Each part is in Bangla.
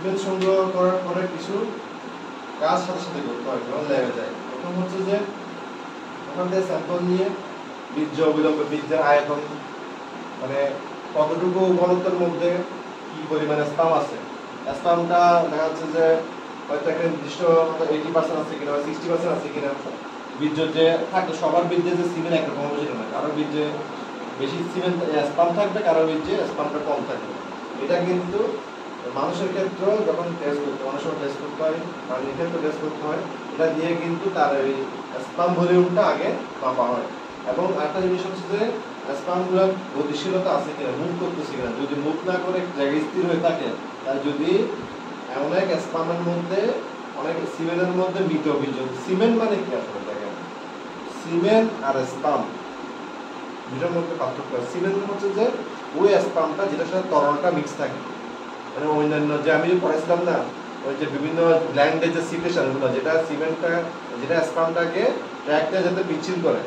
সিমেন্ট সংগ্রহ করার পরে কিছু কাজ সাথে সাথে করতে হয়, যখন লেগে যায়। প্রথম হচ্ছে যে ওখান থেকে স্যাম্পল নিয়ে বীর্য অবিলম্ব, বীর্যের আয়তন, মানে কতটুকু ঘনত্বের মধ্যে কি পরিমাণে স্পাম আছে, স্পামটা দেখা যাচ্ছে যে হয়তো একটা নির্দিষ্ট 80% আছে কিনা, 60% আছে কিনা। বীর্য যে থাকে, সবার বীর্যে যে সিমেন্ট একরকম হবে সেটা না, কারো বীর্যে বেশি সিমেন্ট স্পাম থাকবে, কারো বীর্যে স্পামটা কম থাকবে। এটা কিন্তু মানুষের ক্ষেত্রেও যখন টেস্ট করতে, অনেক সময় টেস্ট করতে হয়, প্রাণীর ক্ষেত্রে টেস্ট করতে হয়, এটা দিয়ে কিন্তু তার এই স্পাম ভলিউমটা আগে মাপা হয়। এবং একটা জিনিস হচ্ছে যে স্পামগুলোর গতিশীলতা আছে কিনা, মুভ করতেছে কিনা। যদি মুভ না করে জায়গায় স্থির হয়ে থাকে, তাই যদি অনেক স্পামের মধ্যে, অনেক সিমেন্টের মধ্যে মৃত বীর্য। সিমেন্ট মানে কি আসলে দেখেন, সিমেন্ট আর স্পাম দুটার মধ্যে পার্থক্য। সিমেন্ট হচ্ছে যে ওই স্পামটা যেটার সাথে তরলটা মিক্স থাকে, মানে অন্যান্য যে আমি পড়াইছিলাম না, ওই যে বিভিন্ন গ্ল্যান্ডের যে সিক্রেশনগুলো, যেটা সিমেন্টটা, যেটা স্পামটাকে ট্র্যাকটা যাতে পিচ্ছিল করে।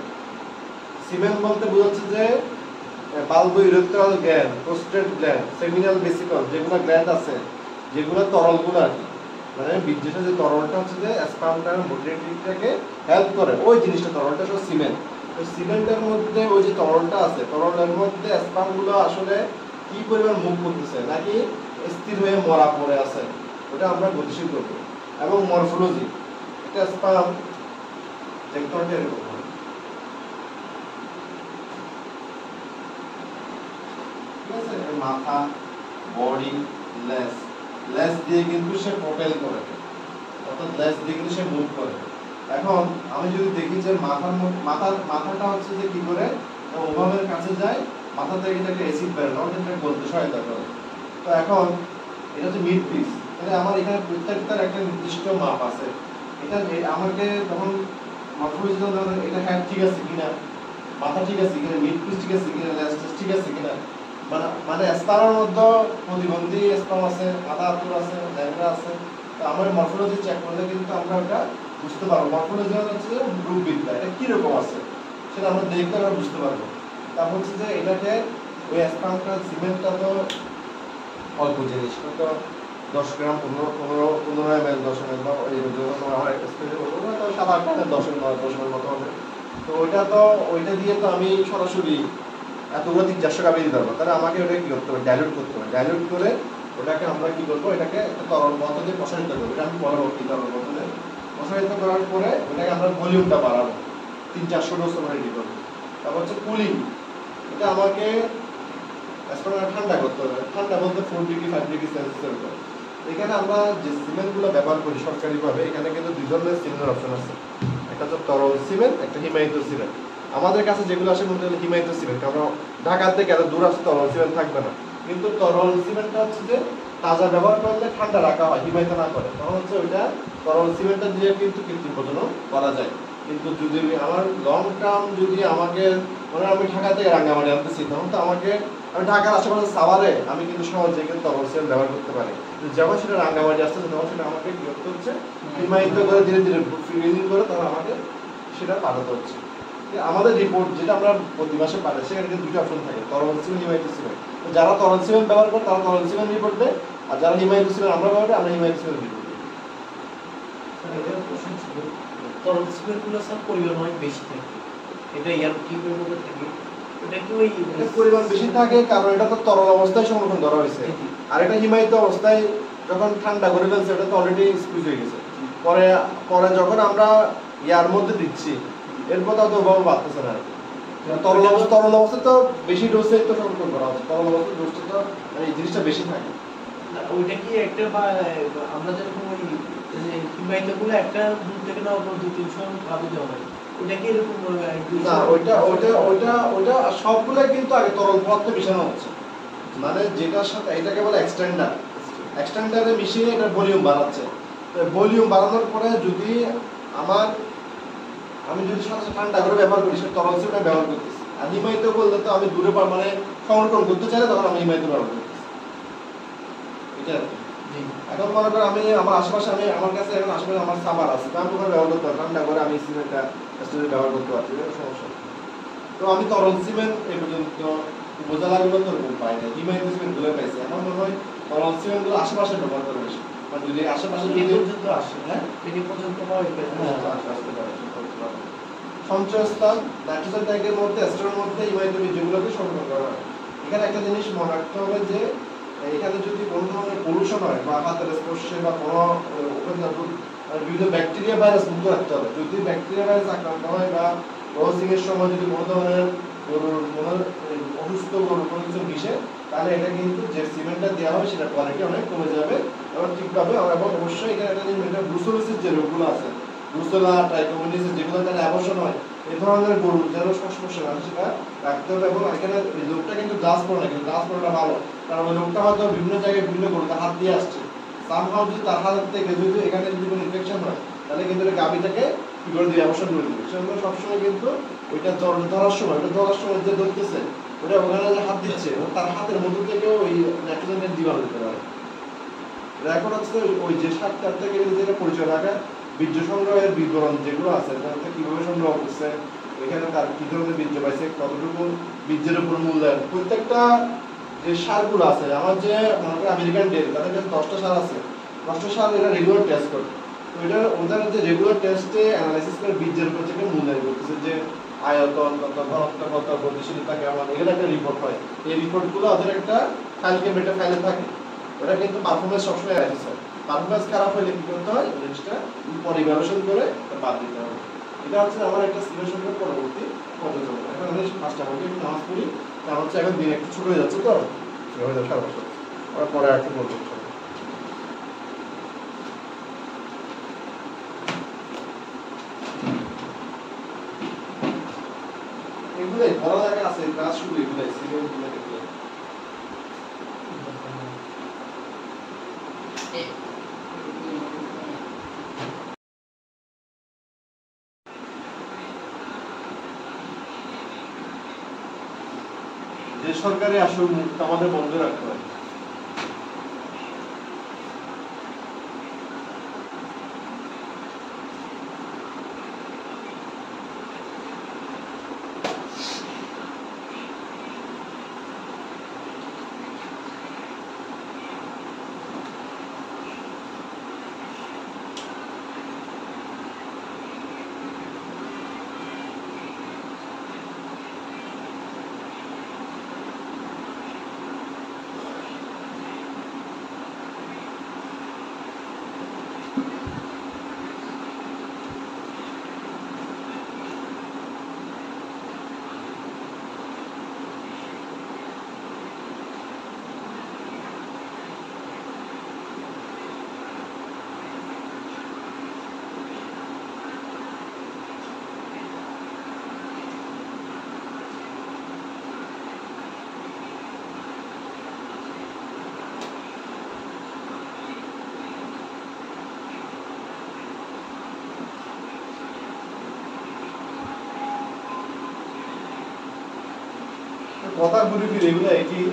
সিমেন্ট বলতে বোঝাচ্ছে যে bulbourethral gland, prostate gland, seminal vesicle, যেগুলো গ্ল্যান্ড আছে, যেগুলো তরলগুলো আর কি, মানে বীর্যের যে তরলটা হচ্ছে যে স্পামটার মোটিলিটিটাকে হেল্প করে, ওই জিনিসটা তরলটা সব সিমেন্ট। তো সিমেন্টের মধ্যে ওই যে তরলটা আছে, তরলের মধ্যে স্পামগুলো আসলে কি পরিমাণ মুভ করতেছে নাকি স্থির হয়ে মরা পড়ে আছে, ওটা আমরা গতিশীল করবো। এবং মরফোলজি, এটা স্পাম দেখতে হবে এরকম, ঠিক আছে। মাথা, বডি, লেস, লেস দিয়ে কিন্তু সে প্রোপেল করে, অর্থাৎ লেস দিয়ে কিন্তু সে মুভ করে। এখন আমি যদি দেখি যে মাথাটা হচ্ছে যে কি করে ওভামের কাছে যায়, মাথা থেকে এটাকে অ্যাসিড বের হয়, এটা বলতে সহায়তা করে। তো এখন এটা হচ্ছে মিড পিস, তাহলে আমার এখানে প্রত্যেকটার একটা নির্দিষ্ট মাপ আছে। এটা আমাকে যখন মরফোলজি ধরনের এটা হ্যাড ঠিক আছে কিনা, মাথা ঠিক আছে কিনা, মিড পিস ঠিক আছে কিনা, লেস ঠিক আছে কিনা, মানে স্পামের মধ্যে প্রতিবন্ধী স্পাম আছে, আধা আতুর আছে, ল্যাংড়া আছে। তো আমার মরফোলজি চেক করলে কিন্তু আমরা ওটা বুঝতে পারবো। মরফোলজি হচ্ছে যে রূপবিদ্যা, এটা কিরকম আছে সেটা আমরা দেখতে আমরা বুঝতে পারবো। তারপর হচ্ছে যে এটাকে ওই স্পামটা, সিমেন্টটা তো অল্প জিনিস, তো 10 গ্রাম 15 ml 10 ml বা আমার স্পেসে বলবো না, তো 7-8 10 ml মতো হবে। তো ওইটা দিয়ে তো আমি সরাসরি এতগুলো 300-400 কাপে দিতে পারবো। তাহলে আমাকে ওটা কি করতে হবে, ডাইলুট করতে হবে। ডাইলুট করে ওটাকে আমরা কি করবো, এটাকে একটা তরল পদ্ধতি প্রসারিত করবো। এটা আমি পরবর্তী তরল পদ্ধতি প্রসারিত করার পরে ওটাকে আমরা ভলিউমটা বাড়াবো, 300-400 ডোজ রেডি করবো। তারপর হচ্ছে কুলিং, এটা আমাকে ঠান্ডা করতে হবে। ঠান্ডা বলতে 4 ডিগ্রি 5 ডিগ্রি সেলসিয়াসের উপর। এখানে আমরা যে সিমেন্টগুলো ব্যবহার করি সরকারিভাবে, এখানে কিন্তু দুই ধরনের সিমেন্টের অপশন আছে, একটা হচ্ছে তরল সিমেন্ট, একটা হিমায়িত সিমেন্ট। আমাদের কাছে যেগুলো আসে মনে হলো হিমায়িত সিমেন্ট, কারণ ঢাকা থেকে এত দূর আসতে তরল সিমেন্ট থাকবে না। কিন্তু তরল সিমেন্টটা হচ্ছে যে তাজা ব্যবহার করলে ঠান্ডা রাখা হয়, হিমায়িত না করে, তখন হচ্ছে ওইটা তরল সিমেন্টটা দিয়ে কিন্তু কৃত্রিম প্রজনন করা যায়। কিন্তু যদি আমার লং টার্ম, যদি আমাকে মানে আমি ঢাকা থেকে রাঙ্গামাটি আনতেছি, তখন তো আমাকে, আমি ঢাকার আশেপাশে সাভারে আমি কিন্তু সহজে কিন্তু তরল সিমেন্ট ব্যবহার করতে পারি। যখন সেটা রাঙ্গামাটি আসতেছে তখন সেটা আমাকে কি করতে হচ্ছে, হিমায়িত করে ধীরে ধীরে ফ্রিজিং করে তখন আমাকে সেটা পাঠাতে হচ্ছে। আমাদের রিপোর্ট যেটা আমরা প্রতি মাসে পাঠাই, সেখানে কিন্তু দুটো অপশন থাকে, তরল সিমেন্ট, হিমায়িত সিমেন্ট। যারা তরল সিমেন্ট ব্যবহার করে তারা তরল সিমেন্ট রিপোর্ট দেয়, আর যারা হিমায়িত সিমেন্ট আমরা ব্যবহার করি আমরা হিমায়িত সিমেন্ট রিপোর্ট দিই। তরল সিমেন্টগুলো সব পরিমাণ অনেক বেশি থাকে, এটা ইয়ার টিউবের মধ্যে থাকে, এটা কি ওই পরিমাণ বেশি থাকে কারণ এটা তো তরল অবস্থায় সংরক্ষণ করা হয়েছে। আর এটা হিমায়িত অবস্থায় যখন ঠান্ডা করে ফেলছে, এটা তো অলরেডি স্কুইজ হয়ে গেছে। পরে যখন আমরা ইয়ার মধ্যে দিচ্ছি, এরপর তো ওভাবে বাড়তেছে না। তরল অবস্থা তো বেশি ডোজে তো সংরক্ষণ করা হচ্ছে, তরল অবস্থায় ডোজটা তো এই জিনিসটা বেশি থাকে। ওইটা কি একটা আমরা যেরকম ওই হিমায়িতগুলো একটা দূর থেকে না 2-300 ভাবে দেওয়া হয়, ওইটা কি এরকম না? ওইটা সবগুলো কিন্তু আগে তরল পদার্থে মিশানো হচ্ছে, মানে যেটার সাথে এটাকে বলে এক্সটেন্ডারে মিশিয়ে এটা ভলিউম বাড়াচ্ছে। তো ভলিউম বাড়ানোর পরে যদি আমি যদি সাথে ঠান্ডা করে ব্যবহার করি, সেটা তরল সিমেন্ট ব্যবহার করতেছি। আর হিমায়িত বললে তো আমি দূরে মানে সংরক্ষণ করতে চাইলে তখন আমি হিমায়িত ব্যবহার করতেছি। এটা এখন মনে করেন আমি আমার আশেপাশে, আমার কাছে এখন আশেপাশে আমার সাবার আছে, আমি ওখানে ব্যবহার করতে পারি, ঠান্ডা করে আমি সিমেন্টটা ব্যবহার করতে পারছি, সমস্যা। তো আমি তরল সিমেন্ট এই পর্যন্ত বোঝা লাগলো তো পাই না, হিমায়িত সিমেন্ট গুলো পাইছি। আমার মনে হয় নরমাল সিমেন্ট গুলো আশেপাশে ব্যবহার করে বেশি, মানে যদি আশেপাশে এই যদি পর্যন্ত আসে, হ্যাঁ এই পর্যন্ত হয় আসতে পারে। সঞ্চয়স্থান নাইট্রোজেন ট্যাঙ্কের মধ্যে অ্যাসিডের মধ্যে ইমাইতে বীজগুলোকে সংরক্ষণ করা হয়। এখানে একটা জিনিস মনে রাখতে হবে যে এখানে যদি কোনো ধরনের পলিউশন হয় বা হাতের স্পর্শে বা কোনো বিভিন্ন ব্যাকটেরিয়া ভাইরাস মুক্ত রাখতে হবে। যদি ব্যাকটেরিয়া ভাইরাস আক্রান্ত হয় বা প্রসেসিং এর সময় যদি কোনো ধরনের গরুর কোনো অসুস্থ গরুর কোনো কিছু মিশে, তাহলে এটা কিন্তু যে সিমেন্টটা দেওয়া হবে সেটা কোয়ালিটি অনেক কমে যাবে এবং ঠিকভাবে এবং অবশ্যই এখানে একটা জিনিস ব্রুসেলোসিস যে রোগগুলো আছে, ব্রুসেলা ট্রাইকোমোনিসিস যেগুলো তাহলে অ্যাবর্শন হয়, এই ধরনের গরু যেন সংস্পর্শে না সেটা রাখতে হবে। এবং এখানে এই লোকটা কিন্তু গ্লাস পরে না, কিন্তু গ্লাস পরাটা ভালো, কারণ ওই লোকটা হয়তো বিভিন্ন জায়গায় বিভিন্ন গরুতে হাত দিয়ে আসছে, সামহাও যদি তার হাত থেকে যদি এখানে যদি কোনো ইনফেকশন হয় তাহলে কিন্তু গাভীটাকে কি করে দিয়ে অবসর করে দেবে। সেজন্য সবসময় কিন্তু ওইটা ধরার সময় যে ধরতেছে ওটা ওখানে যে হাত দিচ্ছে তার হাতের মধ্যে থেকেও ওই নাইট্রোজেনের জীবাণু দিতে পারে। এখন হচ্ছে ওই যে সাতটার থেকে যেটা পরিচয় রাখা বীর্য সংগ্রহের বিবরণ যেগুলো আছে, তাতে কিভাবে সংগ্রহ করছে, এখানে তার কি ধরনের বীর্য পাইছে, কতটুকু বীর্যের উপর মূল্যায়ন, প্রত্যেকটা যে সারগুলো আছে আমার যে মনে করি আমেরিকান ডেল তাদের কাছে 10টা সার আছে, 10টা সার এরা রেগুলার টেস্ট করে, তো এটা ওদের যে রেগুলার টেস্টে অ্যানালাইসিস করে বীর্যের উপর থেকে মূল্যায়ন করতেছে যে আয়তন কত, ঘনত্ব কত, গতিশীলতা কেমন, এগুলো একটা রিপোর্ট হয়। এই রিপোর্টগুলো ওদের একটা ফাইল কেমেটে ফাইলে থাকে, ওটা কিন্তু পারফরমেন্স সবসময় অ্যানালাইসিস হয়। পারফরমেন্স খারাপ হলে কি করতে হয়, জিনিসটা পরিবেশন করে বাদ দিতে হবে। এটা হচ্ছে আমার একটা সিলেকশনের পরবর্তী পদ্ধতি। এখন আমি 5টা বলতে একটু নামাজ পড়ি, কারণ হচ্ছে এখন দিন একটু ছোট হয়ে যাচ্ছে, তো হয়ে যাবে 7:30 ওরা পরে আর কি বলবো। এগুলোই ভালো জায়গা আছে, কাজ শুধু এগুলোই সিরিয়াল গুলো এগুলো। যে সরকারি আসল মুক্ত আমাদের বন্ধ রাখতে হয়। কথা ঘুরে ফিরে এগুলো একই।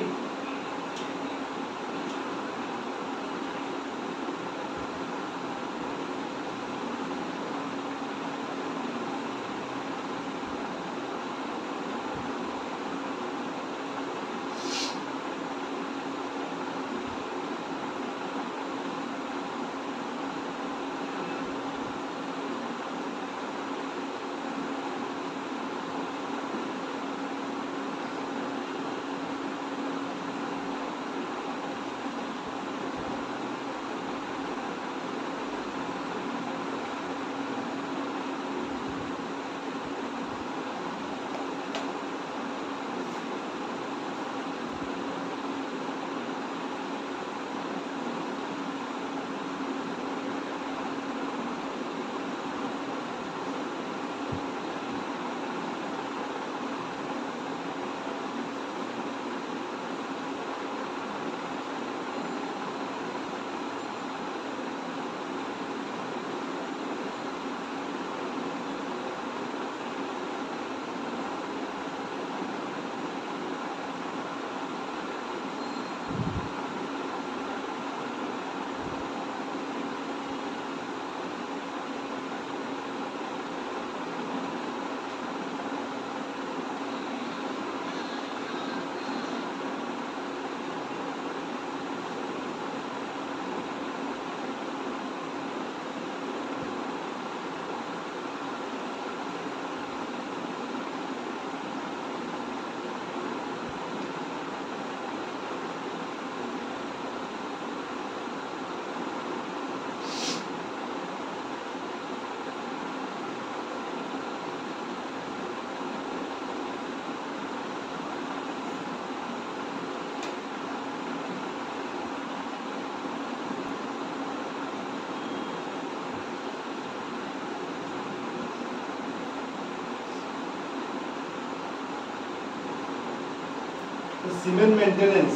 সিমেন্ট মেইনটেনেন্স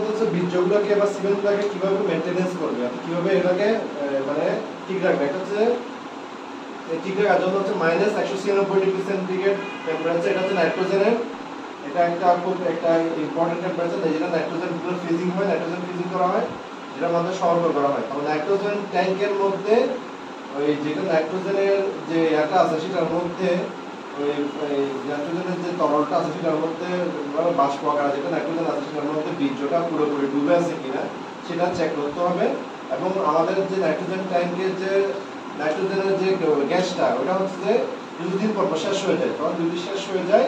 হচ্ছে বীজগুলোকে বা সিমেন্টগুলোকে কিভাবে মেইনটেনেন্স করবে, আপনি কিভাবে এটাকে মানে ঠিক রাখবে। এটা হচ্ছে ঠিক রাখার জন্য হচ্ছে -196°C টেম্পারেচার, এটা হচ্ছে নাইট্রোজেনের, এটা খুব একটা ইম্পর্টেন্ট টেম্পারেচার, যেটা নাইট্রোজেন পুরো ফ্রিজিং হয়, নাইট্রোজেন ফ্রিজিং করা হয়, যেটার মধ্যে সরবরাহ করা হয়। তখন নাইট্রোজেন ট্যাঙ্কের মধ্যে ওই যেটা নাইট্রোজেনের যে এটা আছে সেটার মধ্যে ওই নাইট্রোজেনের যে তরলটা আছে সেটার মধ্যে বাষ্প আকারে যেটা নাইট্রোজেন আছে সেটার মধ্যে বীজটা পুরোপুরি ডুবে আছে কিনা সেটা চেক করতে হবে। এবং আমাদের যে নাইট্রোজেন ট্যাঙ্কের যে নাইট্রোজেনের যে গ্যাসটা ওটা হচ্ছে যে কিছুদিন পর শেষ হয়ে যায়, তখন যদি শেষ হয়ে যায়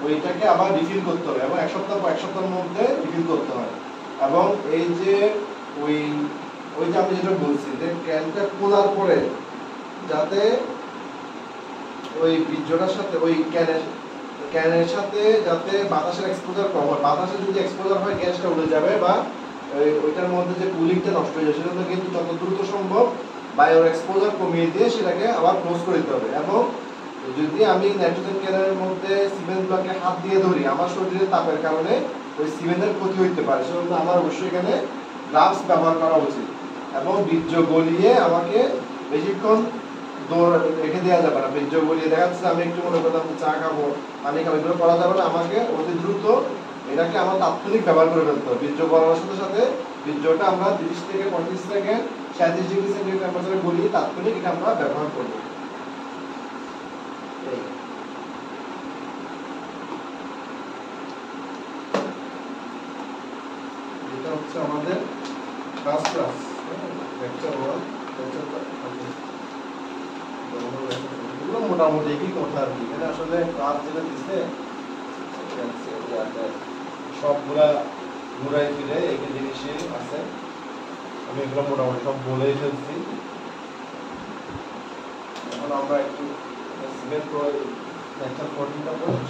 ওইটাকে আবার রিফিল করতে হবে এবং এক সপ্তাহের মধ্যে রিফিল করতে হয়। এবং এই যে ওই যে আমি যেটা বলছি যে ক্যানটা খোলার পরে যাতে ওই বীজটার সাথে ওই ক্যানের সাথে যাতে বাতাসের এক্সপোজার কম হয়, বাতাসে যদি এক্সপোজার হয় গ্যাসটা উড়ে যাবে বা ওইটার মধ্যে যে কুলিংটা নষ্ট হয়ে যায়, সেজন্য কিন্তু যত দ্রুত সম্ভব বায়োর এক্সপোজার কমিয়ে দিয়ে সেটাকে আবার ক্লোজ করে দিতে হবে। এবং যদি আমি নাইট্রোজেন ক্যানের মধ্যে সিমেন্টগুলোকে হাত দিয়ে ধরি, আমার শরীরের তাপের কারণে ওই সিমেন্টের ক্ষতি হতে পারে, সেজন্য আমার অবশ্যই এখানে গ্লাভস ব্যবহার করা উচিত। এবং বীর্য গলিয়ে আমাকে বেশিক্ষণ রেখে দেওয়া যাবে না, বীর্য গলিয়ে দেখা যাচ্ছে আমি একটু মনে করলাম চা খাবো, পানি খাবো, এগুলো করা যাবে না। আমাকে অতি দ্রুত এটাকে আমার তাৎক্ষণিক ব্যবহার করে ফেলতে হবে। বীর্য গলানোর সাথে সাথে বীর্যটা আমরা 30 থেকে 35 সেকেন্ড 37°C টেম্পারেচারে গলিয়ে তাৎক্ষণিক এটা আমরা ব্যবহার করবো। এটা হচ্ছে আমাদের ফার্স্ট ক্লাস লেকচার 1 এগুলো মোটামুটি একই কথা আর কি। এখানে আসলে ক্লাস যেটা দিচ্ছে সবগুলা ঘুরাই ফিরে একই জিনিসই আছে, আমি এগুলো মোটামুটি সব বলেই ফেলছি। এখন আমরা একটু সিমেন্ট লেকচার 14টা পড়ি।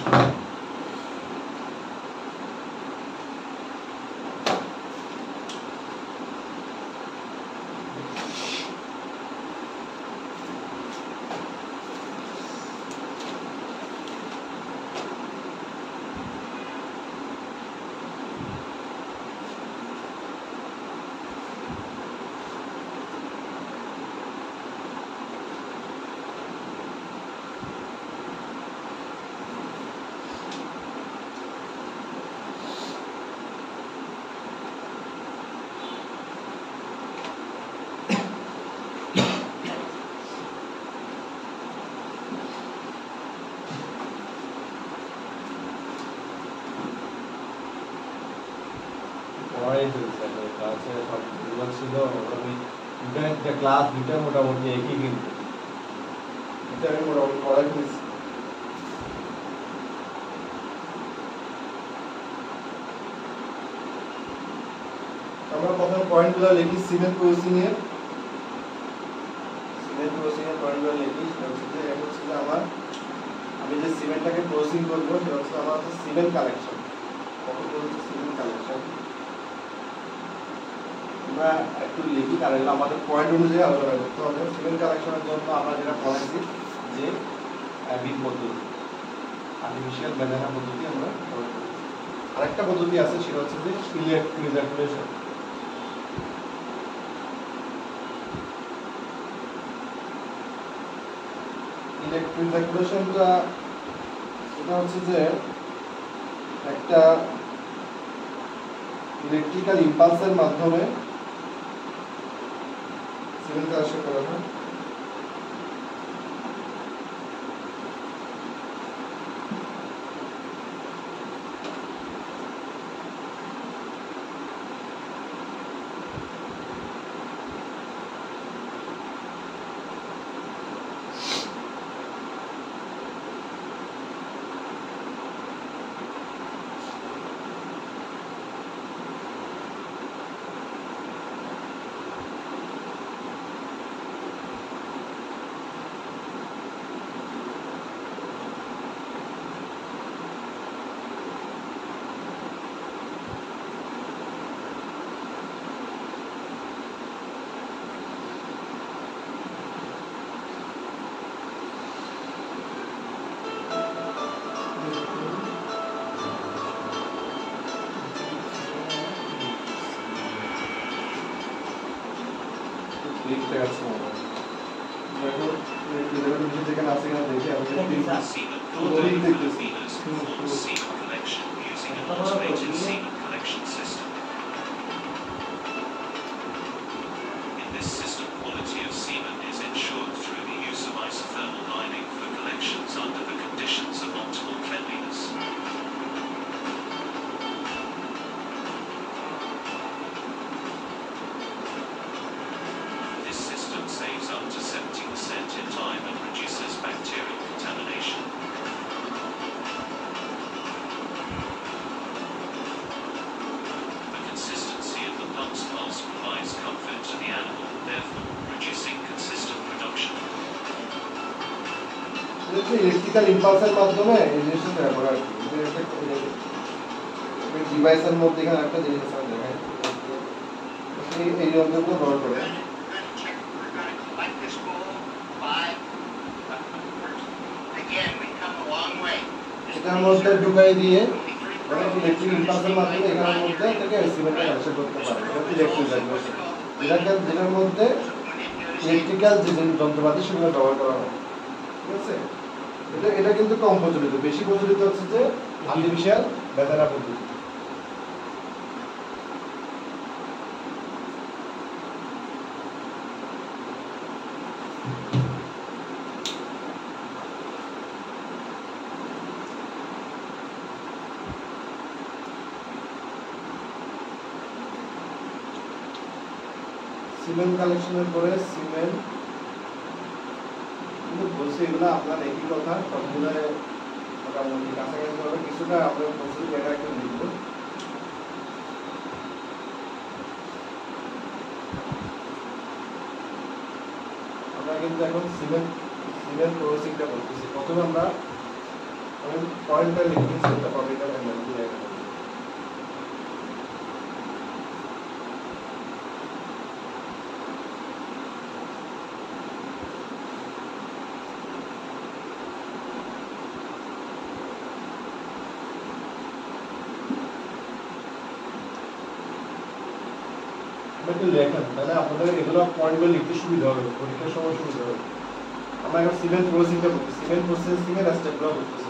ক্লাস দুটা মোটামুটি একই, কিন্তু এটা আমি মোটামুটি পড়াই ফেলেছি। আমরা প্রথম পয়েন্টগুলো লিখি সিমেন্ট প্রসেসিং এর পয়েন্টগুলো লিখি। সেটা হচ্ছে যে আমার আমি যে সিমেন্টটাকে প্রসেসিং করবো সেটা হচ্ছে আমার হচ্ছে সিমেন্ট কালেকশন। সিমেন্ট কালেকশন আমরা একটু লিখি, কারণ আমাদের পয়েন্ট অনুযায়ী আলোচনা করতে হবে। সিমেন্ট কালেকশনের জন্য আমরা যেটা পড়াইছি যে বিট পদ্ধতি, আর্টিফিশিয়াল ব্যানানা পদ্ধতি আমরা আরেকটা পদ্ধতি আছে, সেটা হচ্ছে যে ইলেকট্রিক রিসার্কুলেশন। ইলেকট্রিক রিসার্কুলেশনটা এটা হচ্ছে যে একটা ইলেকট্রিক্যাল ইম্পালসের মাধ্যমে সিমেন্ট কালেকশন করা হয়। লিঙ্ক দেখাচ্ছে মনে দেখো লেভেল বেশি থেকে আছে কিনা দেখি আমি লিঙ্ক দেখতেছি ইলেকট্রিক্যাল ইম্পালসের মাধ্যমে এই জিনিসটা তৈরি করা আর কি ডিভাইসের মধ্যে এখানে একটা জিনিস আছে দেখেন এই যন্ত্রগুলো ব্যবহার করে এটার মধ্যে ঢুকাই দিয়ে ইলেকট্রিক ইম্পালসের মাধ্যমে এখানের মধ্যে থেকে সিমেন্টটা কানেকশন করতে পারে এটা ইলেকট্রিক যেটার মধ্যে ইলেকট্রিক্যাল যে যন্ত্রপাতি সেগুলো ব্যবহার করা হয় ঠিক আছে এটা কিন্তু কম প্রচলিত বেশি প্রচলিত হচ্ছে যে আর্টিফিশিয়াল বেদানা পদ্ধতি সিমেন্ট কালেকশনের পরে সিমেন্ট কিন্তু বলছি এগুলো আপনার একই কথা সবগুলো মোটামুটি কাছাকাছি হবে কিছুটা আপনার বলছি এটা একটু লিখব আমরা কিন্তু এখন সিমেন্ট প্রসেসিংটা করতেছি প্রথমে আমরা পয়েন্টটা লিখতেছি এটা কম্পিউটার এনার্জি জায়গা লেখেন তাহলে আপনাদের এগুলো পয়েন্টগুলো লিখতে সুবিধা হবে পরীক্ষার সময় সুবিধা হবে আমরা এখন সিমেন্ট প্রসেসিংটা করছি সিমেন্ট প্রসেসিং এর স্টেপগুলো করতেছি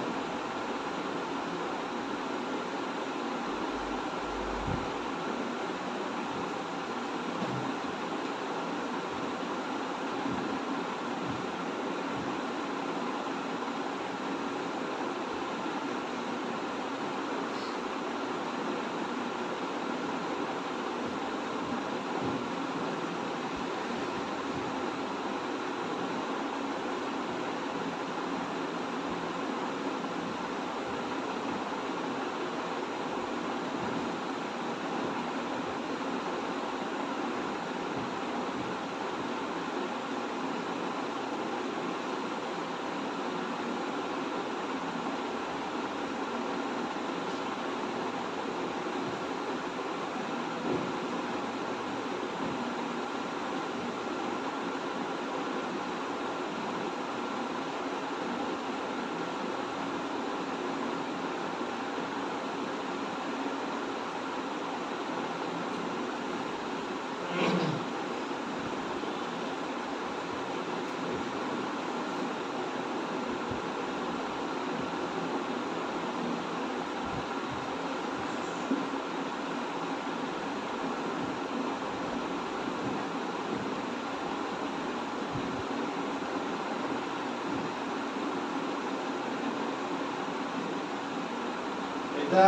এটা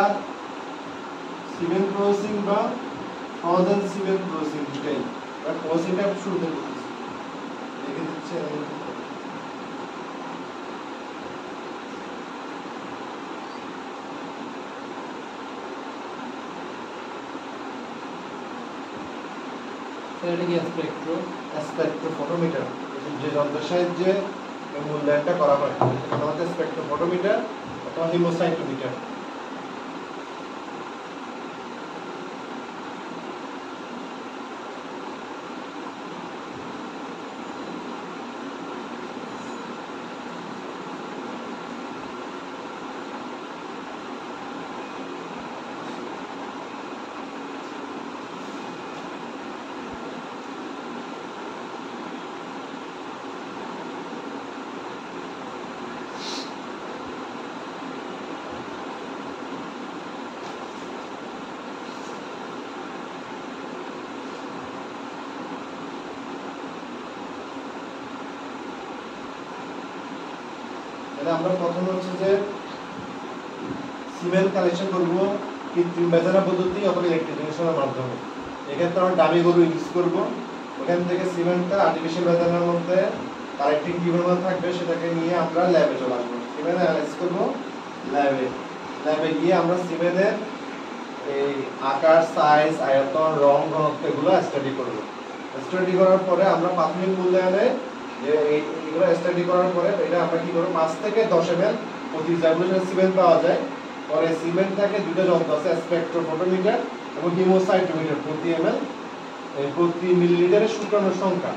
সিমেন্ট প্রসেসিং বা ফ্রোজেন সিমেন্ট প্রসেসিং দুটাই আর প্রসেসিংটা শুরুতে করতেছি দেখে দিচ্ছি আমি এটা কি স্পেকট্রোফটোমিটার যে যন্ত্রের সাহায্যে মূল্যায়নটা করা হয় আমাদের স্পেকট্রোফটোমিটার অথবা হিমোসাইটোমিটার তাহলে আমরা প্রথমে হচ্ছে যে সিমেন্ট কালেকশন করব কৃত্রিম বেচারা পদ্ধতি অথবা ইলেকট্রিফিকেশনের মাধ্যমে। এক্ষেত্রে আমরা ডামি গরু ইউজ করব। ওখান থেকে সিমেন্টটা আর্টিফিশিয়াল বেচারার মধ্যে কালেক্টিং টিউবের মধ্যে থাকবে, সেটাকে নিয়ে আমরা ল্যাবে চলে আসবো। সিমেন্ট অ্যানালাইসিস করব ল্যাবে গিয়ে আমরা সিমেন্টের এই আকার, সাইজ, আয়তন, রং, ঘনত্ব এগুলো স্টাডি করব। স্টাডি করার পরে আমরা প্রাথমিক মূল্যায়নে যে এইগুলো স্টাডি করার পরে এটা আমরা কি করব, 5 থেকে 10 ml প্রতি যেগুলো সিমেন্ট পাওয়া যায়, পরে সিমেন্টটাকে দুটো যন্ত্র আছে, স্পেকট্রোফটোমিটার এবং হিমোসাইটোমিটার, প্রতি মিলিলিটারে শুক্রাণুর সংখ্যা,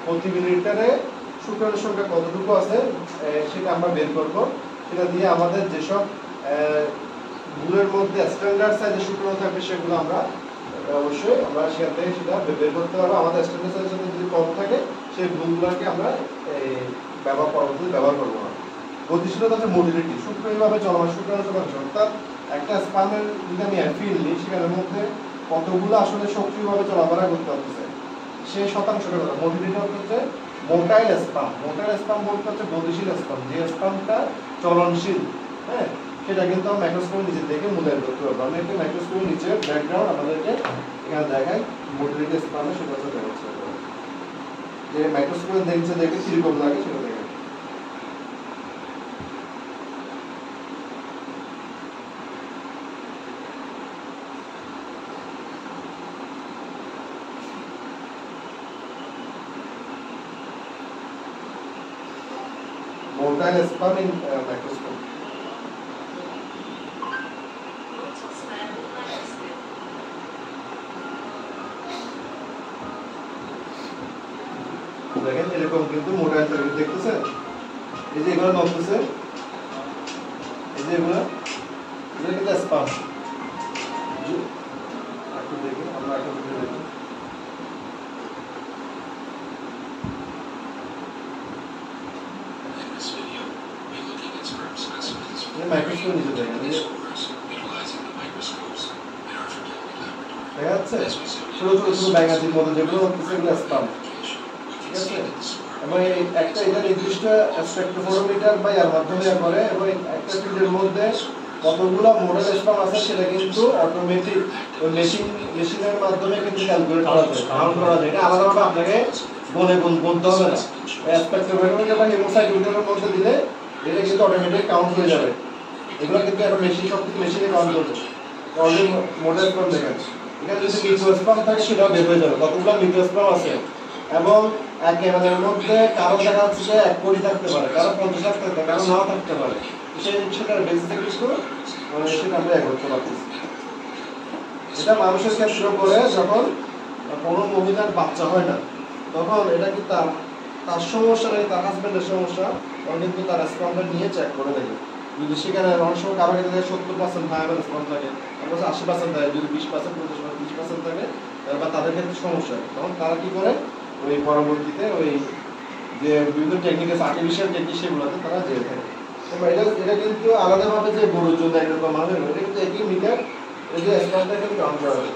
প্রতি মিলিলিটারে শুক্রাণুর সংখ্যা কতটুকু আছে সেটা আমরা বের করব। সেটা দিয়ে আমাদের যেসব গুড়ের মধ্যে স্ট্যান্ডার্ড সাইজের শুক্রাণু থাকবে সেগুলো আমরা অবশ্যই আমরা সেখান থেকে সেটা বের করতে পারবো। আমাদের স্ট্যান্ডার্ড সাইজের সাথে যদি কম থাকে সেই গুণগুলোকে আমরা পরবর্তীতে ব্যবহার করবো না। গতিশীলতা হচ্ছে মোটিলিটি, শুক্রভাবে চলমান শুক্রাণু চলাচল, অর্থাৎ একটা স্পামের যদি আমি ফিল নিই সেখানের মধ্যে কতগুলো আসলে সক্রিয়ভাবে চলাফেরা করতে হচ্ছে সেই শতাংশটা কথা। মোটিলিটি হচ্ছে মোটাইল স্পাম। মোটাইল স্পাম বলতে হচ্ছে গতিশীল স্পাম, যে স্পামটা চলনশীল, হ্যাঁ, সেটা কিন্তু আমরা মাইক্রোস্কোপের নিচে দেখে মূল্যায়ন করতে পারবো। আমি একটা মাইক্রোস্কোপের নিচে ব্যাকগ্রাউন্ড আমাদেরকে এখানে দেখাই, মোটিলিটি স্পামে সেটা হচ্ছে দেখাচ্ছে, যে মাইক্রোস্কোপের নিচে দেখে কিরকম লাগে সেটা দেখে। Motile sperm in microscope. দেখেন এরকম কিন্তু মোটাইল সার্কিট দেখতেছেন, এই যে এগুলো নড়তেছে, এই যে এগুলো কিন্তু স্পাম। একটু দেখি, আমরা একটু দেখি, মাইক্রোস্কোপ নিচে দেখেন দেখা যাচ্ছে ছোট ছোট ছোট ব্যাঙাচির মতো যেগুলো হচ্ছে সেগুলো স্পাম, ঠিক আছে। এবং একটা এটা নির্দিষ্ট স্পেকট্রোফটোমিটার বা এর মাধ্যমে করে, এবং একটা ফিল্ডের মধ্যে কতগুলো মোডাল স্পাম আছে সেটা কিন্তু অটোমেটিক ওই মেশিনের মাধ্যমে কিন্তু ক্যালকুলেট করা যায়, কাউন্ট করা যায়। এটা আলাদাভাবে আপনাকে গুনতে হবে না। স্পেকট্রোফটোমিটার বা হিমোসাইটোমিটারের মধ্যে দিলে এটা কিন্তু অটোমেটিক কাউন্ট হয়ে যাবে। এগুলো কিন্তু এখন মেশিন সবকিছু মেশিনে কাউন্ট করবে। অলরেডি মোডাল স্পাম দেখেন, এখানে যদি মিক্রোস্পাম থাকে সেটাও বের হয়ে যাবে কতগুলো মিক্রোস্পাম আছে। এবং এক এমএলের মধ্যে কারো দেখা যাচ্ছে 1 কোটি থাকতে পারে, কারো 50 লাখ থাকতে পারে, কারো নাও থাকতে পারে। সেই সেটার বেসিস থেকে কিছু সেটা আমরা করতে পারছি। এটা মানুষের ক্ষেত্রে করে যখন কোনো মহিলার বাচ্চা হয় না, তখন এটা কি তার সমস্যা নেই, তার হাজবেন্ডের সমস্যা, তখন কিন্তু তার স্পামটা নিয়ে চেক করে দেখে। যদি সেখানে অনেক সময় কারো ক্ষেত্রে 70% ভায়াবল স্পাম থাকে, তারপর 80% থাকে, যদি 20%, 50%, 30% থাকে, বা তাদের ক্ষেত্রে সমস্যা, তখন তারা কি করে ওই পরবর্তীতে ওই যে বিভিন্ন টেকনিক আছে, আর্টিফিশিয়াল টেকনিক, সেগুলোতে তারা যেয়ে থাকে। এটা কিন্তু আলাদাভাবে যে গরুর জন্য একরকম মানুষের, এটা কিন্তু একই মিটার, এই যে স্পামটা কিন্তু কাউন্ট করা হয়।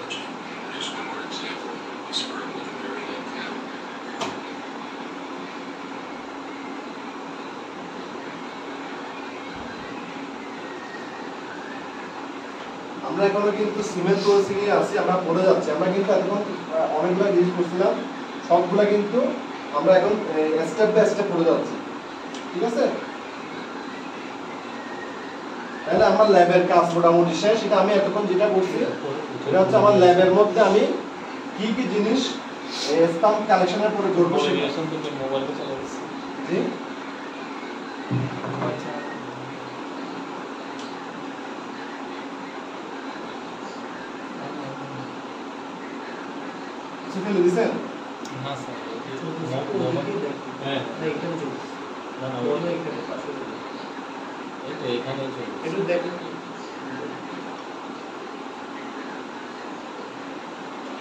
আমরা এখনো কিন্তু সিমেন্ট প্রসেসিং এ আছি, আমরা পড়ে যাচ্ছি। আমরা কিন্তু এখন অনেকগুলো জিনিস করছিলাম, সবগুলো কিন্তু আমরা এখন স্টেপ বাই স্টেপ পড়ে যাচ্ছি, ঠিক আছে। তাহলে আমার ল্যাবের কাজ মোটামুটি শেষ। সেটা আমি এতক্ষণ যেটা করছি এটা হচ্ছে আমার ল্যাবের মধ্যে আমি কি কি জিনিস স্পাম কালেকশনের পরে করব সেটা। মোবাইলে চালাচ্ছি, জি ফেলে দিছেন না স্যার? হ্যাঁ এইখানে চলছে না, না ওই এখানে পাশে এই তো এখানে চলছে, একটু দেখেন।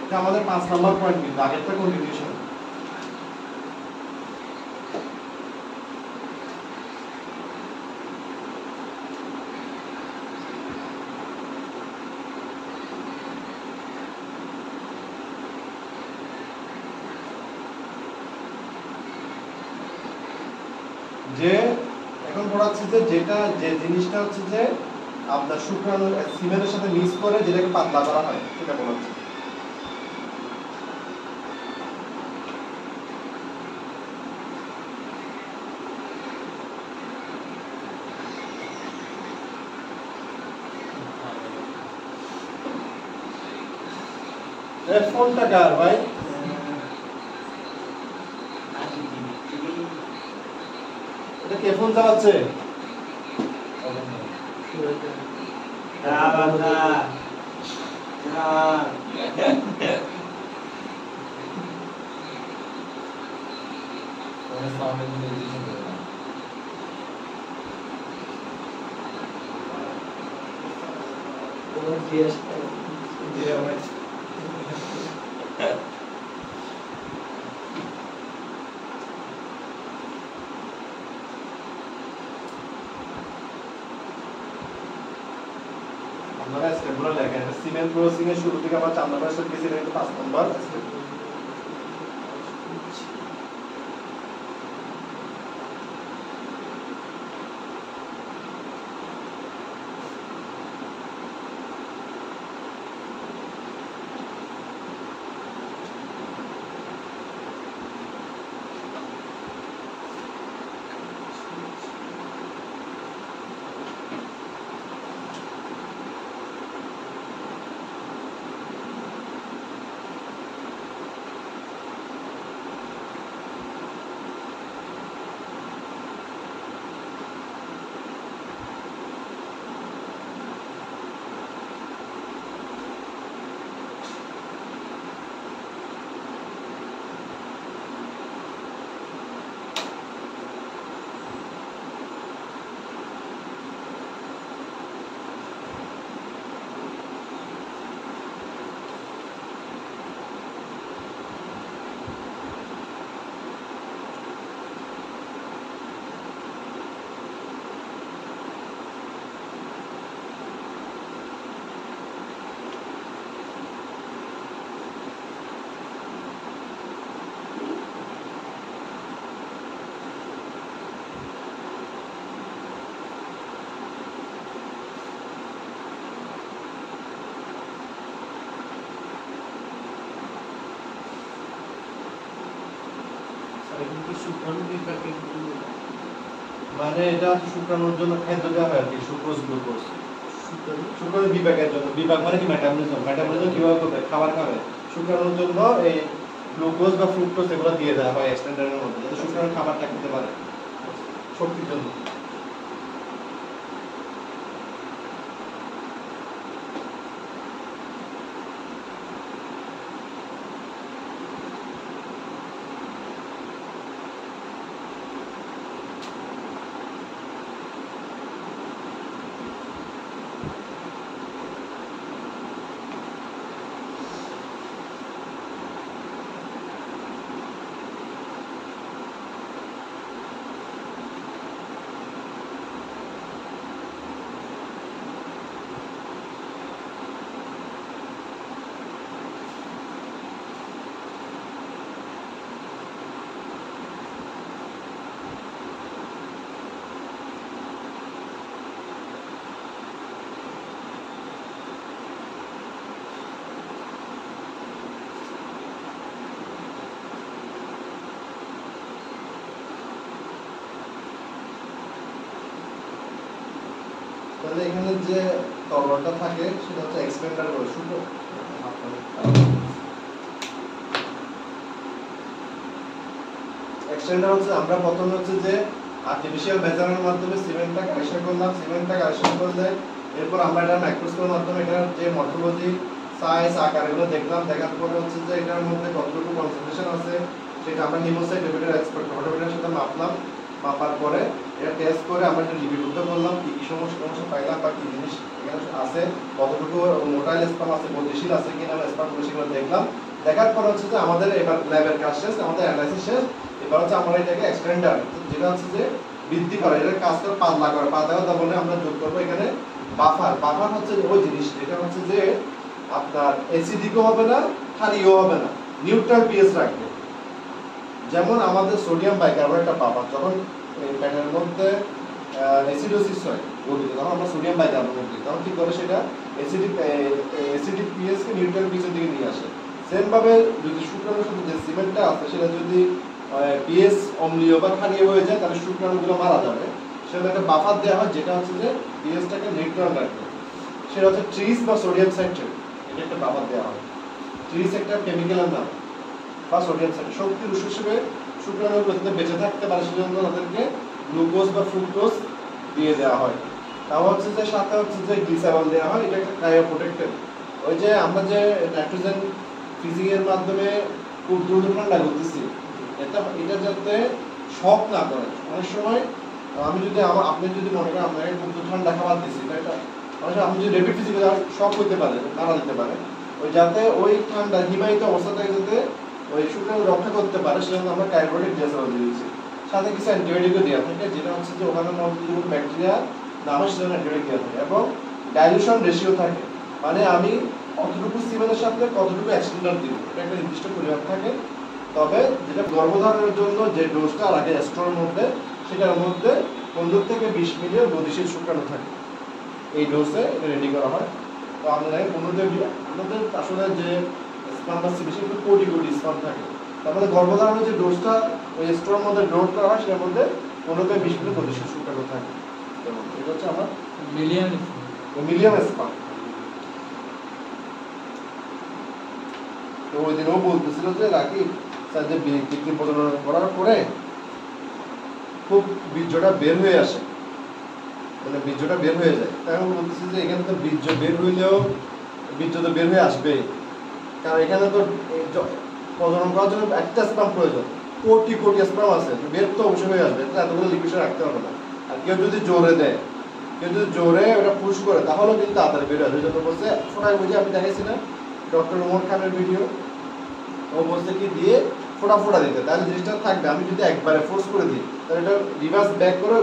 এটা আমাদের 5 নাম্বার পয়েন্ট, কিন্তু আগেরটা কন্টিনিউশন। যে এখন পড়াচ্ছি যে যেটা যে জিনিসটা হচ্ছে যে আপনার শুক্রাণু সিমেন্টের সাথে মিক্স করে যেটাকে পাতলা করা হয় সেটা পড়াচ্ছি। ফোনটা কার ভাই? এটা কে ফোন চালাচ্ছে? আপনারা স্টেপগুলো লেখেন। সিমেন্ট প্রসেসিং এর শুরু থেকে আবার 4 নম্বর স্টেপ গেছি, এটা 5 নম্বর স্টেপ। মানে এটা শুক্রাণুর জন্য খাদ্য দেওয়া হয় আর কি, সুক্রোজ গ্লুকোজ। শুক্রাণু বিপাকের জন্য, বিপাক মানে কি মেটাবলিজম, মেটাবলিজম কিভাবে করবে, খাবার খাবে, শুক্রাণুর জন্য এই গ্লুকোজ বা ফ্রুক্টোজ এগুলো দিয়ে দেওয়া হয় এক্সটেন্ডারের মধ্যে, যাতে শুক্রাণু খাবারটা খেতে পারে শক্তির জন্য। তাহলে এখানে যে তরলটা থাকে সেটা হচ্ছে এক্সপেন্ডার করে শুধু এক্সটেন্ডার হচ্ছে আমরা প্রথমে হচ্ছে যে আর্টিফিশিয়াল মেজারের মাধ্যমে সিমেন্টটা কালেকশন করলাম, সিমেন্টটা কালেকশন করলে এরপর আমরা এটা মাইক্রোস্কোপের মাধ্যমে এটার যে মর্ফোলজি, সাইজ, আকার এগুলো দেখলাম, দেখার পরে হচ্ছে যে এটার মধ্যে কতটুকু কনসেন্ট্রেশন আছে সেটা আমরা হিমোসাইট লেভেলের এক্সপার্ট ফটোগ্রাফের সাথে মাপলাম, মাপার পরে এটা টেস্ট করে আমরা এটা লিপিবদ্ধ করলাম, কি কি সমস্যা পাইলাম বা কি জিনিস এখানে আছে, কতটুকু মোটাইল স্পাম আছে, গতিশীল আছে কিনা স্পাম সেগুলো দেখলাম। দেখার পর হচ্ছে যে আমাদের এবার ল্যাবের কাজ শেষ, আমাদের অ্যানালাইসিস শেষ। এবার হচ্ছে আমরা এটাকে এক্সটেন্ডার, যেটা হচ্ছে যে বৃদ্ধি করা, এটার কাজটা পাতলা করা, পাতলা বলে আমরা যোগ করবো এখানে বাফার। বাফার হচ্ছে ওই জিনিস যেটা হচ্ছে যে আপনার অ্যাসিডিকও হবে না, ক্ষারীয় হবে না, নিউট্রাল পিএইচ রাখবে। যেমন আমাদের সোডিয়াম বাইকার্বনেটটা বাফার, যখন প্যানের মধ্যে অ্যাসিডোসিস হয় গতিতে, তখন আমরা সোডিয়াম পাই তার মধ্যে, তখন কি করে সেটা অ্যাসিডিক পিএইচ কে নিউট্রাল পিএইচের দিকে নিয়ে আসে। সেম ভাবে যদি শুক্রাণুর সাথে যে সিমেন্টটা আছে সেটা যদি পিএইচ অম্লীয় বা ক্ষারীয় হয়ে যায় তাহলে শুক্রাণুগুলো মারা যাবে। সেটা একটা বাফার দেওয়া হয় যেটা হচ্ছে যে পিএইচটাকে নিউট্রাল রাখবে, সেটা হচ্ছে ট্রিস বা সোডিয়াম সাইট্রেট, এটা একটা বাফার দেওয়া হয়। ট্রিস একটা কেমিক্যালের নাম, বা সোডিয়াম সাইট্রেট শক্তির উৎস হিসেবে শুক্রাণুগুলো যাতে বেঁচে থাকতে পারে সেজন্য তাদেরকে গ্লুকোজ বা ফ্রুক্টোজ দিয়ে দেওয়া হয়। তাও হচ্ছে যে সাথে হচ্ছে যে গ্লিসারল দেওয়া হয়, এটা একটা ক্রায়োপ্রোটেক্টেড। ওই যে আমরা যে নাইট্রোজেন ফিজিং এর মাধ্যমে খুব দ্রুত ঠান্ডা করতেছি, এটা যাতে শক না করে। অনেক সময় আমি যদি আপনি যদি মনে করেন আপনাকে খুব ঠান্ডা খাবার দিচ্ছি, এটা অনেক সময় আপনি যদি রেপিড ফিজিক্যাল শক হইতে পারে, মারা দিতে পারে, ওই যাতে ওই ঠান্ডা হিমায়িত অবস্থাটাকে যাতে ওই শুক্রাণু রক্ষা করতে পারে সেজন্য আমরা ক্রায়োপ্রোটেক্ট গ্লিসারল দিয়েছি। সাথে কিছু অ্যান্টিবায়োটিকও দেওয়া থাকে, যেটা হচ্ছে যে ওখানে মধ্যে যদি কোনো ব্যাকটেরিয়া না হয় সেজন্য অ্যান্টিবায়োটিক দেওয়া থাকে, এবং ডাইলুশন রেশিও থাকে, মানে আমি কতটুকু সিমেন্টের সাথে কতটুকু এক্সটেন্ডার দিব এটা একটা নির্দিষ্ট পরিমাপ থাকে। তবে যেটা গর্ভধারণের জন্য যে ডোজটা লাগে স্টোরের মধ্যে, সেটার মধ্যে 15 থেকে 20 মিলি গতিশীল শুক্রাণু থাকে, এই ডোজে এটা রেডি করা হয়। তো আমাদের 15 থেকে আমাদের আসলে যে স্পাম আছে বেশি একটু কোটি কোটি স্পাম থাকে, তারপরে গর্ভধারণের যে ডোজটা ওই স্টোরের মধ্যে ডোজ করা হয় সেটার মধ্যে 15 থেকে 20 মিলি গতিশীল শুক্রাণু থাকে। এবং এটা হচ্ছে আমার মিলিয়ন স্পাম। তো ওই দিন ও বলতেছিল যে রাখি স্যার যে কৃত্রিম প্রজনন করার পরে খুব বীর্যটা বের হয়ে আসে, মানে বীর্যটা বের হয়ে যায়। তাই আমি বলতেছি যে এখানে তো বীর্য বের হইলেও বীর্য তো বের হয়ে আসবেই, কারণ এখানে তো প্রজনন করার জন্য একটা স্পাম প্রয়োজন, কোটি কোটি স্পাম আছে, বের তো অবশ্যই হয়ে আসবে, এতগুলো লিকুইড রাখতে হবে না। আর কেউ যদি জোরে দেয়, কেউ যদি জোরে ওটা পুশ করে তাহলেও কিন্তু তাড়াতাড়ি বের আসবে। যত বলছে ফোটায় বুঝে আমি দেখাইছি না ডক্টর ওমর খানের ভিডিও, ও বলছে কি দিয়ে ফোটা ফোটা দিতে, তাহলে জিনিসটা থাকবে। আমি যদি একবারে ফোর্স করে দিই তাহলে এটা রিভার্স ব্যাক করে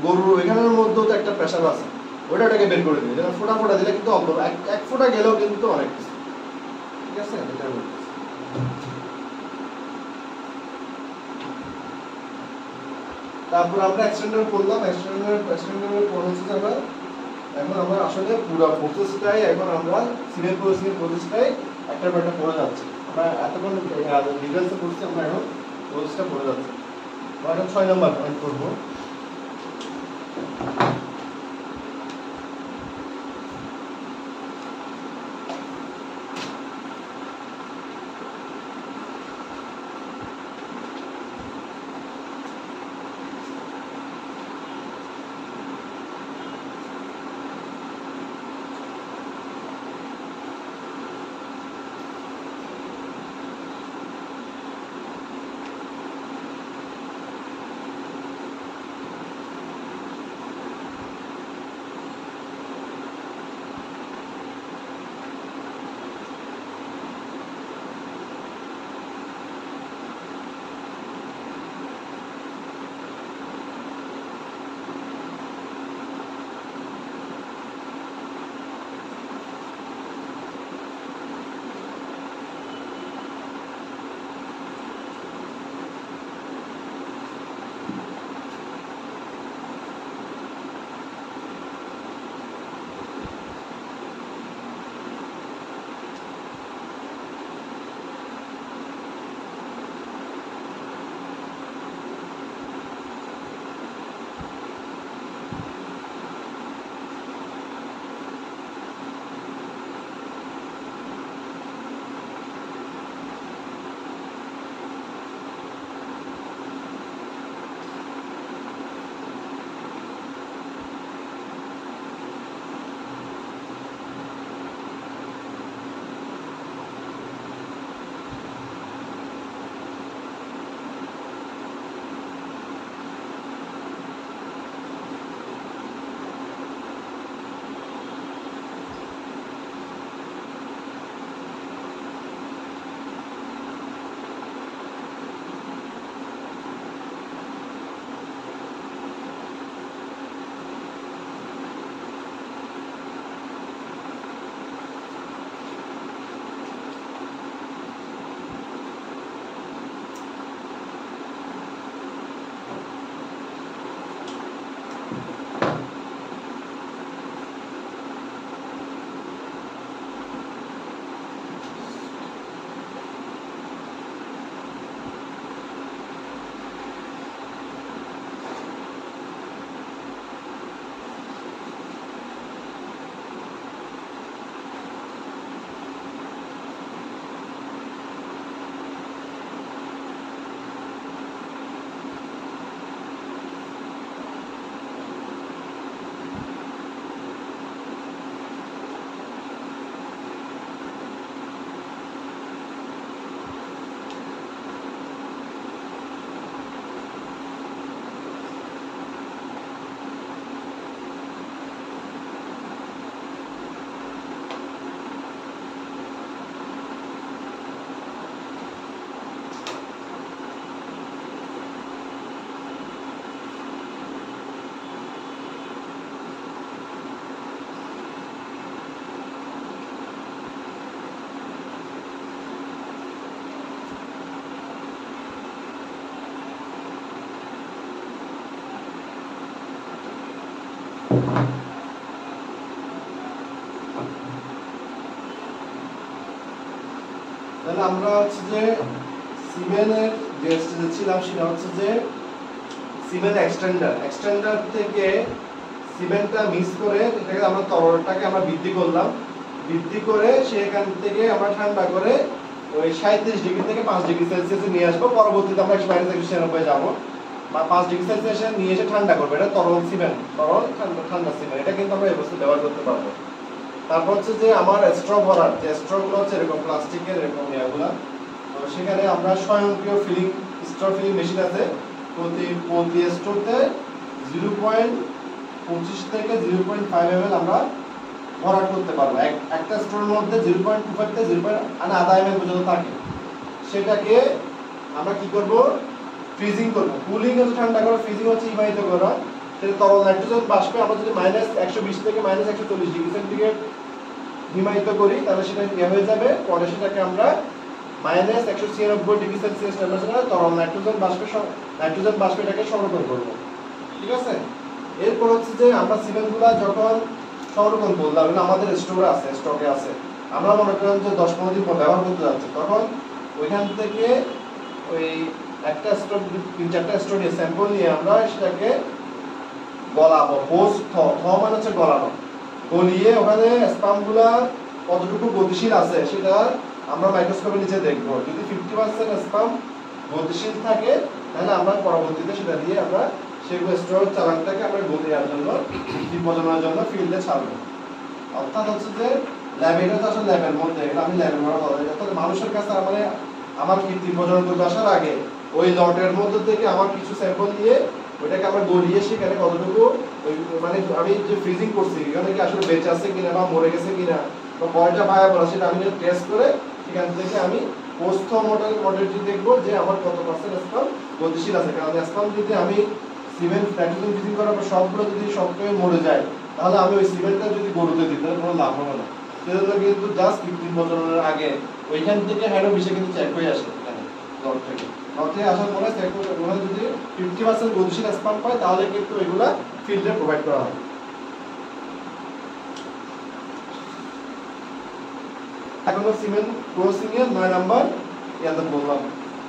গরুর ওইখানের মধ্যেও তো একটা প্রেশার আছে, ওটাকে বের করে দিবে। যেন ফোটা ফোটা দিলে কিন্তু অল্প, এক ফোটা গেলেও কিন্তু অনেক কিছু, ঠিক আছে? এটা বলতেছি। তারপর আমরা এক্সটেন্ডার করলাম, এক্সটেন্ডারের পর হচ্ছে আমরা এখন আমরা আসলে পুরো প্রসেসটাই এখন আমরা সিরিয়াল প্রসেসিং প্রসেসটাই একটা একটা পড়ে যাচ্ছে। আমরা এতক্ষণ ডিটেলসে করছি, আমরা এখন প্রসেসটা পড়ে যাচ্ছে। আমরা 6 নম্বর পয়েন্ট করবো। তাহলে আমরা হচ্ছে যে সিমেন্টের যে স্টেজে ছিলাম সেটা হচ্ছে যে সিমেন্ট এক্সটেন্ডার থেকে সিমেন্টটা মিক্স করে এটাকে আমরা তরলটাকে আমরা বৃদ্ধি করলাম, বৃদ্ধি করে সেখান থেকে আমরা ঠান্ডা করে ওই 37 ডিগ্রি থেকে 5 ডিগ্রি সেলসিয়াসে নিয়ে আসবো। পরবর্তীতে আমরা 192 যাবো বা 5 ডিগ্রি সেলসিয়াসে নিয়ে এসে ঠান্ডা করবো। এটা তরল সিমেন্ট, তরল ঠান্ডা সিমেন্ট, এটা কিন্তু আমরা এই অবস্থায় ব্যবহার করতে পারবো। তারপর হচ্ছে যে আমার স্ট্র ভরার যে স্ট্রগুলো হচ্ছে এরকম প্লাস্টিকের এরকম ইয়াগুলো, তো সেখানে আমরা স্বয়ংক্রিয় স্ট্র ফিলিং মেশিন আছে। প্রতি স্ট্রোতে 0.25 থেকে 0.5 ml আমরা ভরাট করতে পারবো। একটা স্ট্রোর মধ্যে 0.25 থেকে 0.5 ml পর্যন্ত থাকে। সেটাকে আমরা কি করব, ফ্রিজিং করব। কুলিং হচ্ছে ঠান্ডা করা, ফ্রিজিং হচ্ছে হিমায়িত করা। সেটা তরল নাইট্রোজেন বাষ্পে আমরা যদি -120 থেকে -140 ডিগ্রি সেন্টিগ্রেড হিমায়িত করি তাহলে সেটা কি হয়ে যাবে, পরে সেটাকে আমরা -196 ডিগ্রি সেলসিয়াস টেম্পারেচারে তরল নাইট্রোজেন বাষ্পে এটাকে সংরক্ষণ করব। ঠিক আছে? এরপর হচ্ছে যে আমরা সিমেন্টগুলো যখন সংরক্ষণ করলাম, আমাদের স্টকে আছে, আমরা মনে করেন যে 10-15 দিন পর ব্যবহার করতে যাচ্ছি, তখন ওইখান থেকে ওই একটা স্টক 3-4টা স্টক নিয়ে স্যাম্পল নিয়ে আমরা সেটাকে গলাবো। মানে হচ্ছে গলানো, গলিয়ে ওখানে স্পামগুলা কতটুকু গতিশীল আছে সেটা আমরা মাইক্রোস্কোপের নিচে দেখবো। যদি 50% স্পাম গতিশীল থাকে তাহলে আমরা পরবর্তীতে সেটা দিয়ে আমরা সেগুলো স্টোর চালানটাকে আমরা গতি দেওয়ার জন্য প্রজননের জন্য ফিল্ডে ছাড়বো। অর্থাৎ হচ্ছে যে ল্যাবে, এটা তো আসলে ল্যাবের মধ্যে, এটা আমি ল্যাবের মধ্যে বলা যায়। অর্থাৎ মানুষের কাছে মানে আমার কৃত্রিম প্রজনন করতে আসার আগে ওই লটের মধ্যে থেকে আমার কিছু স্যাম্পল দিয়ে ওইটাকে আমরা গলিয়ে সেখানে কতটুকু মানে আমি যে ফ্রিজিং করছি এখানে কি আসলে বেঁচে আছে কিনা বা মরে গেছে কিনা বা বয়টা ভায়াবল সেটা আমি টেস্ট করে সেখান থেকে আমি পোস্ট মডেলটি দেখবো যে আমার কত পার্সেন্ট স্পাম গতিশীল আছে। কারণ স্পাম যদি আমি সিমেন্ট নাইট্রোজেন ফ্রিজিং করার পর সবগুলো যদি সবটাই মরে যায় তাহলে আমি ওই সিমেন্টটা যদি গরুতে দিই তাহলে কোনো লাভ হবে না। সেজন্য কিন্তু জাস্ট কৃত্রিম প্রজননের আগে ওইখান থেকে হ্যাডো বিষয় কিন্তু চেক হয়ে আসে এখানে লট থেকে আসার পরে চেক করে ওখানে যদি 50% গতিশীল স্পাম পায় তাহলে কিন্তু এগুলা ফিল্ডে প্রোভাইড করা হয়। এখন সিমেন্ট প্রসেসিং এর 9 নাম্বার ইয়াতে বললাম।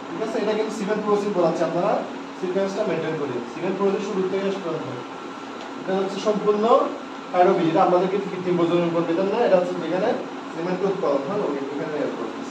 ঠিক আছে? এটা কিন্তু সিমেন্ট প্রসেসিং বলাচ্ছে, আপনারা সিকোয়েন্সটা মেইনটেইন করি। সিমেন্ট প্রসেসিং শুরু থেকে শেষ পর্যন্ত এটা হচ্ছে সম্পূর্ণ কাইরোবি, এটা আমাদেরকে কৃত্রিম প্রজননের উপর বিধান না, এটা হচ্ছে যেখানে সিমেন্ট উৎপাদন হয় ওইখানে এর করতেছে।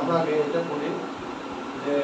আমরা আগে এটা বলি যে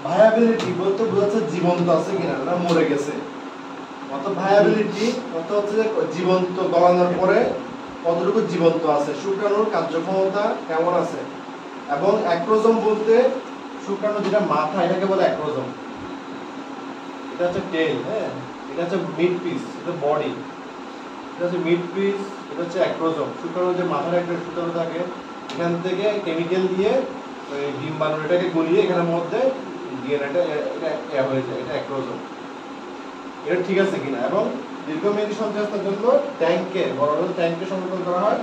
ভায়াবিলিটি বলতে বোঝাচ্ছে জীবন্ত আছে কিনা না মরে গেছে। অত ভায়াবিলিটি অত হচ্ছে যে জীবন্ত গলানোর পরে কতটুকু জীবন্ত আছে, শুক্রাণুর কার্যক্ষমতা কেমন আছে। এবং অ্যাক্রোজোম বলতে শুক্রাণু যেটা মাথা এটাকে বলে অ্যাক্রোজোম, এটা হচ্ছে টেল, হ্যাঁ এটা হচ্ছে মিড পিস, এটা বডি, এটা হচ্ছে মিড পিস, এটা হচ্ছে অ্যাক্রোজোম। শুক্রাণুর যে মাথার একটা শুক্রাণু থাকে এখান থেকে কেমিক্যাল দিয়ে ওই ডিম বানানো এটাকে গলিয়ে এখানের মধ্যে ডিএনএটা এটা হয়ে যায়, এটা অ্যাক্রোজোম। এটা ঠিক আছে কিনা। এবং দীর্ঘমেয়াদী সঞ্চয়ের জন্য ট্যাঙ্কে বড় ট্যাঙ্কে সংরক্ষণ করা হয়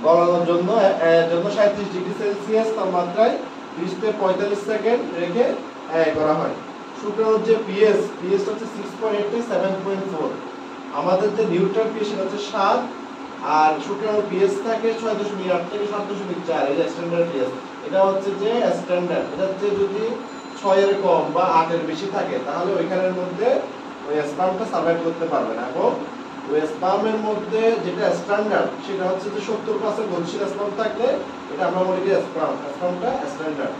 গলানোর জন্য 37 ডিগ্রি সেলসিয়াস তাপমাত্রায় 30 থেকে 45 সেকেন্ড রেখে করা হয়। শুক্রাণুর যে পিএস হচ্ছে 6.8 থেকে 7.4। আমাদের যে নিউট্রাল পিএস সেটা হচ্ছে 7 আর শুক্রাণুর পিএস থাকে 6.8 থেকে 7.4, এটা স্ট্যান্ডার্ড পিএস। এটা হচ্ছে যে স্ট্যান্ডার্ড, এটা হচ্ছে যদি 6 এর কম বা 8 এর বেশি থাকে তাহলে ওইখানের মধ্যে ওই স্পার্মটা সার্ভাইভ করতে পারবে না। এবং ওই স্পার্মের মধ্যে যেটা স্ট্যান্ডার্ড সেটা হচ্ছে যে 70% গতিশীল স্পার্ম থাকলে এটা আমরা বলি যে স্পার্মটা স্ট্যান্ডার্ড।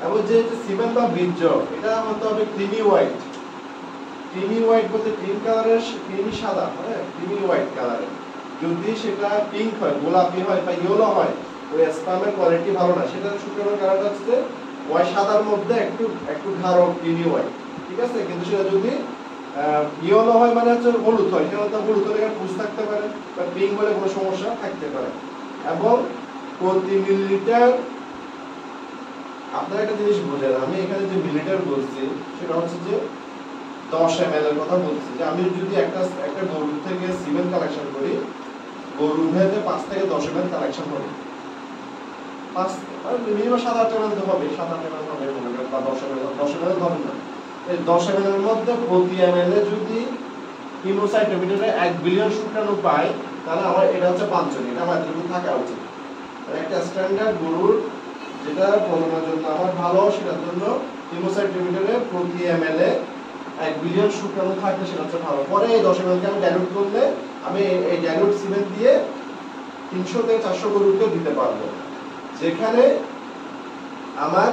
এবং যে সিমেন বা বীর্য এটা হতে হবে ক্রিমি হোয়াইট। ক্রিমি হোয়াইট বলতে ক্রিম কালারের, ক্রিমি সাদা, হ্যাঁ ক্রিমি হোয়াইট কালারের। যদি সেটা পিঙ্ক হয়, গোলাপি হয় বা ইয়েলো হয় ওই স্পার্মের কোয়ালিটি ভালো না। সেটা শুক্রাণুর কালারটা হচ্ছে ওই সাদার মধ্যে একটু গাঢ় ক্রিমি হোয়াইট, ঠিক আছে। কিন্তু সেটা যদি ইয়েলো হয় মানে হচ্ছে হলুদ হয়, সেটা তো হলুদ হলে পুষ থাকতে পারে বা পিঙ্ক হলে কোনো সমস্যা থাকতে পারে। এবং প্রতি মিলিলিটার আপনারা একটা জিনিস বোঝেন, আমি এখানে যে মিলিলিটার বলছি সেটা হচ্ছে যে 10 ml এর কথা বলছি। যে আমি যদি একটা গরু থেকে সিমেন্ট কালেকশন করি, গরু ভেদে 5 থেকে 10 ml কালেকশন করি, 5 মিনিমাম 7-8 ml তো হবে, 7-8 ml হবে বা 10 ml ধরেন না। এই 10 ml এর মধ্যে প্রতি ml এ যদি হিমোসাইটোমিটারে 1 বিলিয়ন শুক্রাণু পাই তাহলে আমার এটা হচ্ছে বাঞ্ছনীয়, এটা আমার এতটুকু থাকা উচিত। একটা স্ট্যান্ডার্ড গরুর যেটা প্রজননের জন্য আমার ভালো সেটার জন্য হিমোসাইটোমিটারে প্রতি ml এ 1 বিলিয়ন শুক্রাণু থাকলে সেটা হচ্ছে ভালো। পরে এই 10 ml কে আমি ডাইলুট করলে আমি এই ডাইলুট সিমেন্ট দিয়ে 300 থেকে 400 গরুকে দিতে পারবো, যেখানে আমার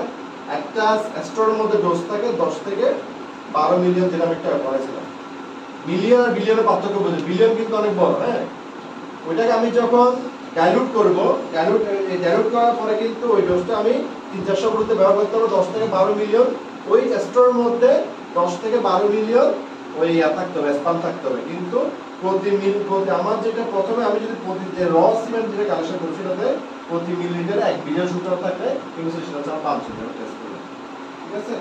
একটা স্টোরের মধ্যে ডোজ থাকে 10 থেকে 12 মিলিয়ন, যেটা আমি একটা করেছিলাম। মিলিয়ন আর বিলিয়নের পার্থক্য বুঝে, বিলিয়ন কিন্তু অনেক বড়, হ্যাঁ। ওইটাকে আমি যখন ডাইলুট করব, ডাইলুট করার পরে কিন্তু ওই ডোজটা আমি 300-400 গরুতে ব্যবহার করতে পারবো। 10 থেকে 12 মিলিয়ন ওই স্টোরের মধ্যে 10 থেকে 12 মিলিয়ন ওই থাকতে হবে, স্পাম থাকতে হবে। কিন্তু প্রতি আমার যেটা প্রথমে আমি যদি প্রতি যে র সিমেন্ট যেটা কালেকশন করছি সেটাতে প্রতি মিলিলিটারে 1 বিলিয়ন শুক্রাণু থাকলে কিন্তু সেটা হচ্ছে আমার 500 টাকা টেস্ট করব, ঠিক আছে।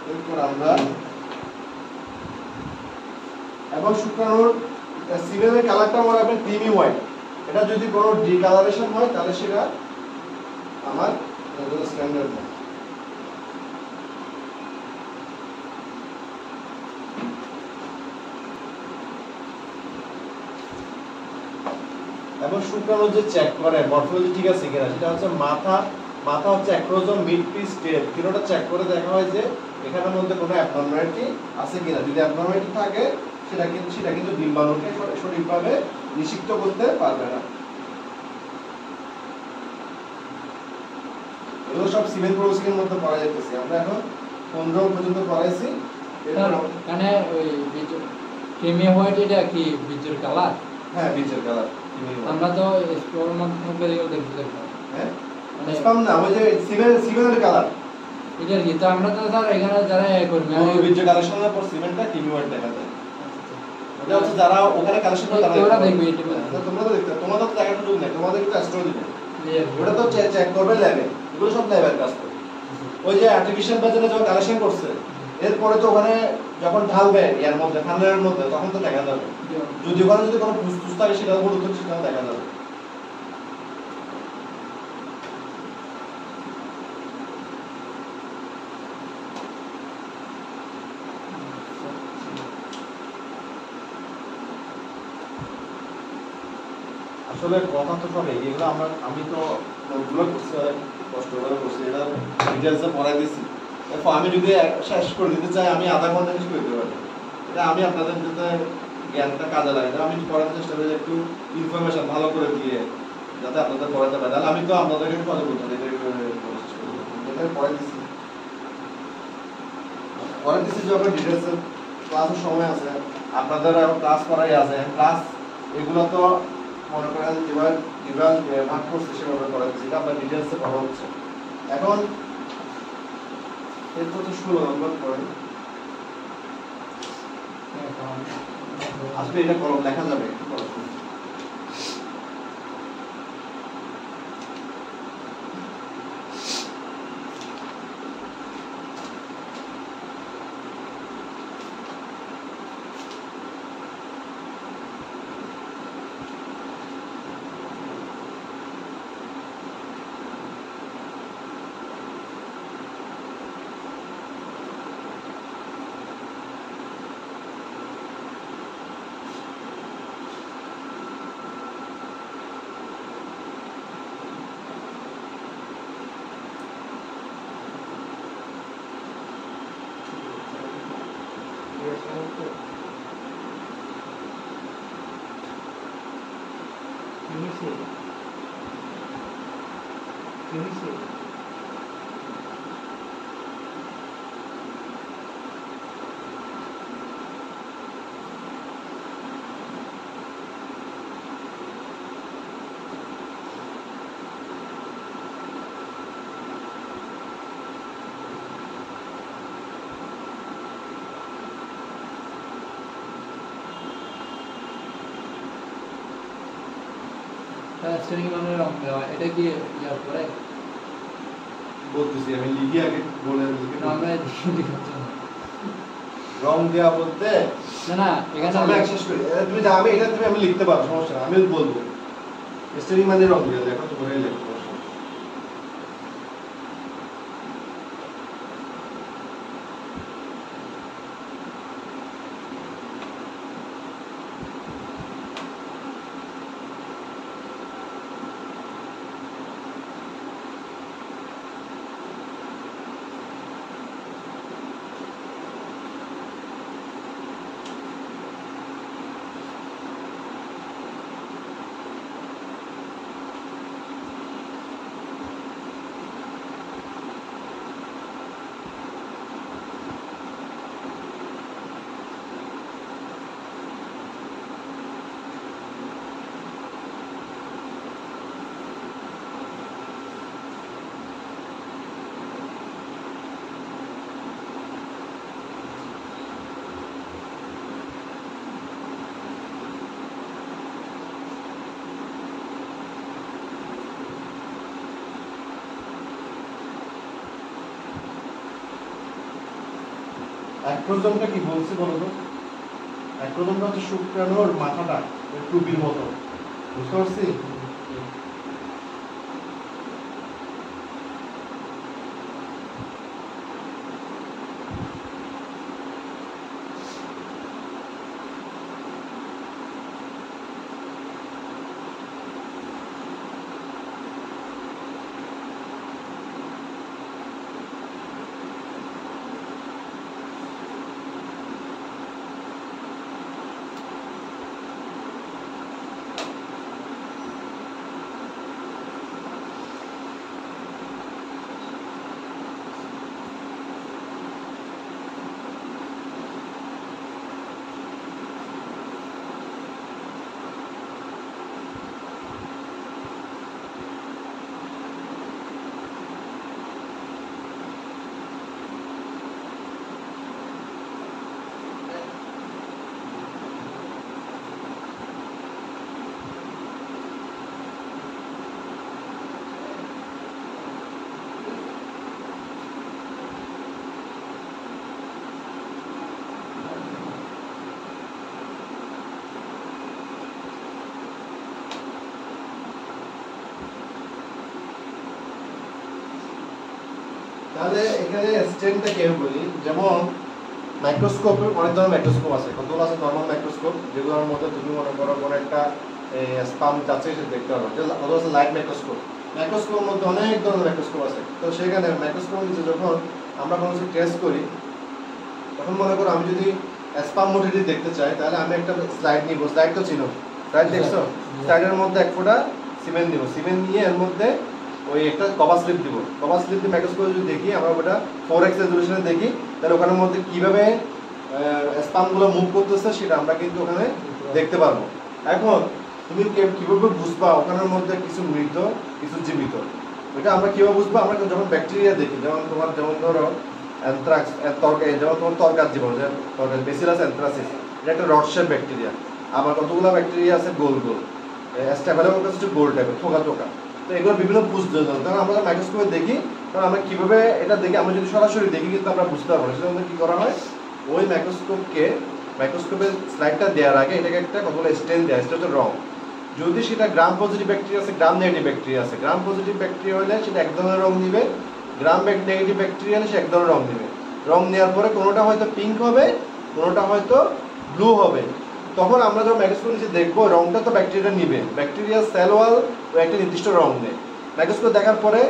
এরপর আমরা এবং শুক্রাণুর সিমেন্টের কালারটা মনে রাখবেন ক্রিমি হোয়াইট। এটা যদি কোনো ডিকালারেশন হয় তাহলে সেটা আমার স্ট্যান্ডার্ড না। এবং শুক্রাণু যে চেক করে মরফোলজি ঠিক আছে কিনা সেটা হচ্ছে মাথা হচ্ছে অ্যাক্রোজোম, মিড পিস, টেল, তিনটা চেক করে দেখা হয় যে এখানের মধ্যে কোনো অ্যাবনর্মালিটি আছে কিনা। যদি অ্যাবনর্মালিটি থাকে সেটা কিন্তু ডিম্বাণুকে সঠিকভাবে নিষিক্ত করতে পারবে না। এগুলো সব সিমেন্ট প্রসেসিং এর মধ্যে পড়া যাইতেছে। আমরা এখন 15 পর্যন্ত পড়াইছি। মানে ওই ক্রিমি হোয়াইট এটা কি বীজের কালার? হ্যাঁ, বীজের কালার। আমরা তো স্পোর মধ্যে দেখতে হ্যাঁ, মানে স্পাম না, ওই যে সিমেন্টের কালার এটা কি। তো আমরা তো স্যার এখানে যারা করবে ওই বীজের কালেকশনের পর সিমেন্টটা ক্রিমি হোয়াইট দেখা যায়। এটা হচ্ছে যারা ওখানে কালেকশন করে ওরা দেখবে এটা। তোমরা তো দেখতে, তোমাদের তো জায়গাটা ঢুক নাই, তোমাদের তো অ্যাস্ট্রো দিবে। ওটা তো চেক করবে ল্যাবে, এগুলো সব ল্যাবের কাজ করে। ওই যে আর্টিফিশিয়াল বাজারে যখন কালেকশন করছে এরপরে তো ওখানে যখন ঢালবে এর মধ্যে ফান্ডের মধ্যে তখন তো দেখা যাবে। যদি ওখানে যদি কোনো ফুসফুস থাকে সেটা বড় তো সেটা দেখা যাবে। আসলে কথা তো সব এগুলো আমি তো নোটগুলো করছি, অনেক কষ্ট করে করছি, এটা ডিটেলসে পড়াই দিছি। এরপর আমি যদি শেষ করে দিতে চাই আমি আধা ঘন্টা কিছু করতে পারি। এটা আমি আপনাদের যাতে জ্ঞানটা কাজে লাগে, আমি পড়ানোর চেষ্টা করি একটু ইনফরমেশন ভালো করে দিয়ে যাতে আপনাদের পড়াতে পারি। তাহলে আমি তো আপনাদেরকে কথা বলতে পারি, এটা পড়াই দিছি যখন ডিটেলসে ক্লাসের সময় আছে, আপনাদের ক্লাস করাই আছে। ক্লাস এগুলো তো মনে করেন যেভাবে ভাগ করছে সেভাবে করা হচ্ছে, এটা আপনার ডিটেলসে পড়া হচ্ছে। এখন এরপর তো 16 নম্বর পয়েন্ট আসলে এটা কলম লেখা যাবে। স্টেরিং মানে রং দেওয়া, এটা কি ইয়া করে বলতেছি আমি লিখি আগে বলে লিখে আমরা রং দেওয়া বলতে না এখানে আমরা অ্যাক্সেস করি। তুমি যা আমি লিখতে পারো, সমস্যা না, আমি বলবো স্টেরিং মানে রং দেওয়া, দেখো তো বলে লিখো। অ্যাক্রোজমটা কি বলছি বলো তো? অ্যাক্রোজমটা হচ্ছে শুক্রাণুর মাথাটা টুপির মতো, বুঝতে পারছি? তাহলে এখানে স্টেনটা কেউ বলি, যেমন মাইক্রোস্কোপের অনেক ধরনের মাইক্রোস্কোপ আছে। কতগুলো আছে নর্মাল মাইক্রোস্কোপ, যেগুলোর মধ্যে তুমি মনে করো কোনো একটা স্পাম যাচ্ছে সেটা দেখতে পারো। কত আছে লাইট মাইক্রোস্কোপ। মাইক্রোস্কোপের মধ্যে অনেক ধরনের মাইক্রোস্কোপ আছে। তো সেখানে মাইক্রোস্কোপের নিচে যখন আমরা কোনো কিছু টেস্ট করি, তখন মনে করো আমি যদি স্পাম মোটিটি দেখতে চাই, তাহলে আমি একটা স্লাইড নিব। স্লাইড তো চিনো, স্লাইড দেখছো? স্লাইডের মধ্যে এক ফোঁটা সিমেন্ট দিব। সিমেন্ট নিয়ে এর মধ্যে ওই একটা কভার স্লিপ দিব। কভার স্লিপ দিয়ে মাইক্রোস্কোপে যদি দেখি, আমরা ওটা 4x রেজলিউশনে দেখি, তাহলে ওখানের মধ্যে কীভাবে স্পামগুলো মুভ করতেছে সেটা আমরা কিন্তু ওখানে দেখতে পারবো। এখন তুমি কীভাবে বুঝবা ওখানের মধ্যে কিছু মৃত কিছু জীবিত? ওইটা আমরা কীভাবে বুঝবো? আমরা যখন ব্যাকটেরিয়া দেখি, যেমন তোমার যেমন ধরো অ্যানথ্রাক্স, যেমন তোমার তরকার জীবন, বেসিলাস অ্যানথ্রাসিস, এটা একটা রড শেপ ব্যাকটেরিয়া। আবার কতগুলো ব্যাকটেরিয়া আছে গোল গোল, স্ট্যাফিলোকোকাস হচ্ছে গোল টাইপের, থোকা থোকা। তো এগুলো বিভিন্ন বুঝতে হবে, কারণ আমরা মাইক্রোস্কোপে দেখি, কারণ আমরা কীভাবে এটা দেখি, আমরা যদি সরাসরি দেখি কিন্তু আমরা বুঝতে পারবো না। সেজন্য কী করা হয়, ওই মাইক্রোস্কোপের স্লাইডটা দেওয়ার আগে এটাকে একটা কতগুলো স্টেন দেওয়া, সেটা হচ্ছে রং। যদি সেটা গ্রাম পজিটিভ ব্যাকটেরিয়া আছে, গ্রাম নেগেটিভ ব্যাকটেরিয়া আছে। গ্রাম পজিটিভ ব্যাকটেরিয়া হলে সেটা এক ধরনের রং দিবে, গ্রাম নেগেটিভ ব্যাকটেরিয়া হলে সে এক ধরনের রং দিবে। রং নেওয়ার পরে কোনোটা হয়তো পিঙ্ক হবে, কোনোটা হয়তো ব্লু হবে। তখন আমরা যখন মাইক্রোস্কোপ নিচে দেখবো, রংটা তো ব্যাকটেরিয়া নিবে, ব্যাকটেরিয়ার সেল ওয়াল ও একটা নির্দিষ্ট রং নেয়। মাইক্রোস্কোপ দেখার পরে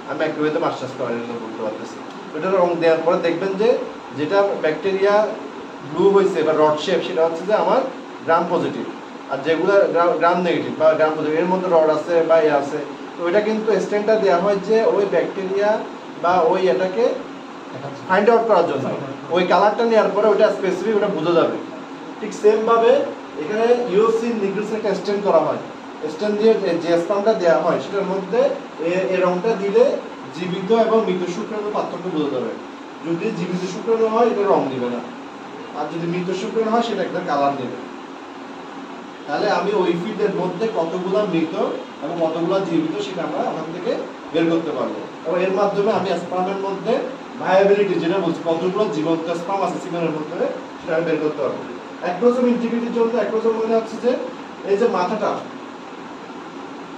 আমি মাইক্রোওয়েভে মাস্টার্স করার জন্য বলতে পারতেছি, ওইটা রং দেওয়ার পরে দেখবেন যে যেটা ব্যাকটেরিয়া ব্লু হয়েছে বা রড শেপ, সেটা হচ্ছে যে আমার গ্রাম পজিটিভ। আর যেগুলো গ্রাম নেগেটিভ বা গ্রাম পজিটিভ, এর মধ্যে রড আছে বা এ আছে, তো ওইটা কিন্তু স্টেনটা দেওয়া হয় যে ওই ব্যাকটেরিয়া বা ওই এটাকে ফাইন্ড আউট করার জন্য। ওই কালারটা নেওয়ার পরে ওইটা স্পেসিফিক, ওটা বোঝা যাবে। ঠিক সেমভাবে এখানে ইওসিন নিগ্রিসের একটা স্টেন করা হয়। স্টেন দিয়ে যে স্পামটা দেওয়া হয় সেটার মধ্যে এই রংটা দিলে জীবিত এবং মৃত শুক্রাণুর পার্থক্য বোঝা যাবে। যদি জীবিত শুক্রাণু হয় এটা রং দিবে না, আর যদি মৃত শুক্রাণু হয় সেটা একটা কালার দেবে। তাহলে আমি ওই ফিল্ডের মধ্যে কতগুলো মৃত এবং কতগুলো জীবিত সেটা আমরা ওখান থেকে বের করতে পারবো। এবং এর মাধ্যমে আমি স্পামের মধ্যে ভায়াবিলিটি, যেটা বলছি কতগুলো জীবন্ত স্পাম আছে সিমেন্টের মধ্যে, সেটা আমি বের করতে পারবো। অ্যাক্রোসোম ইন্টিগ্রিটির জন্য অ্যাক্রোসোম মানে হচ্ছে যে এই যে মাথাটা,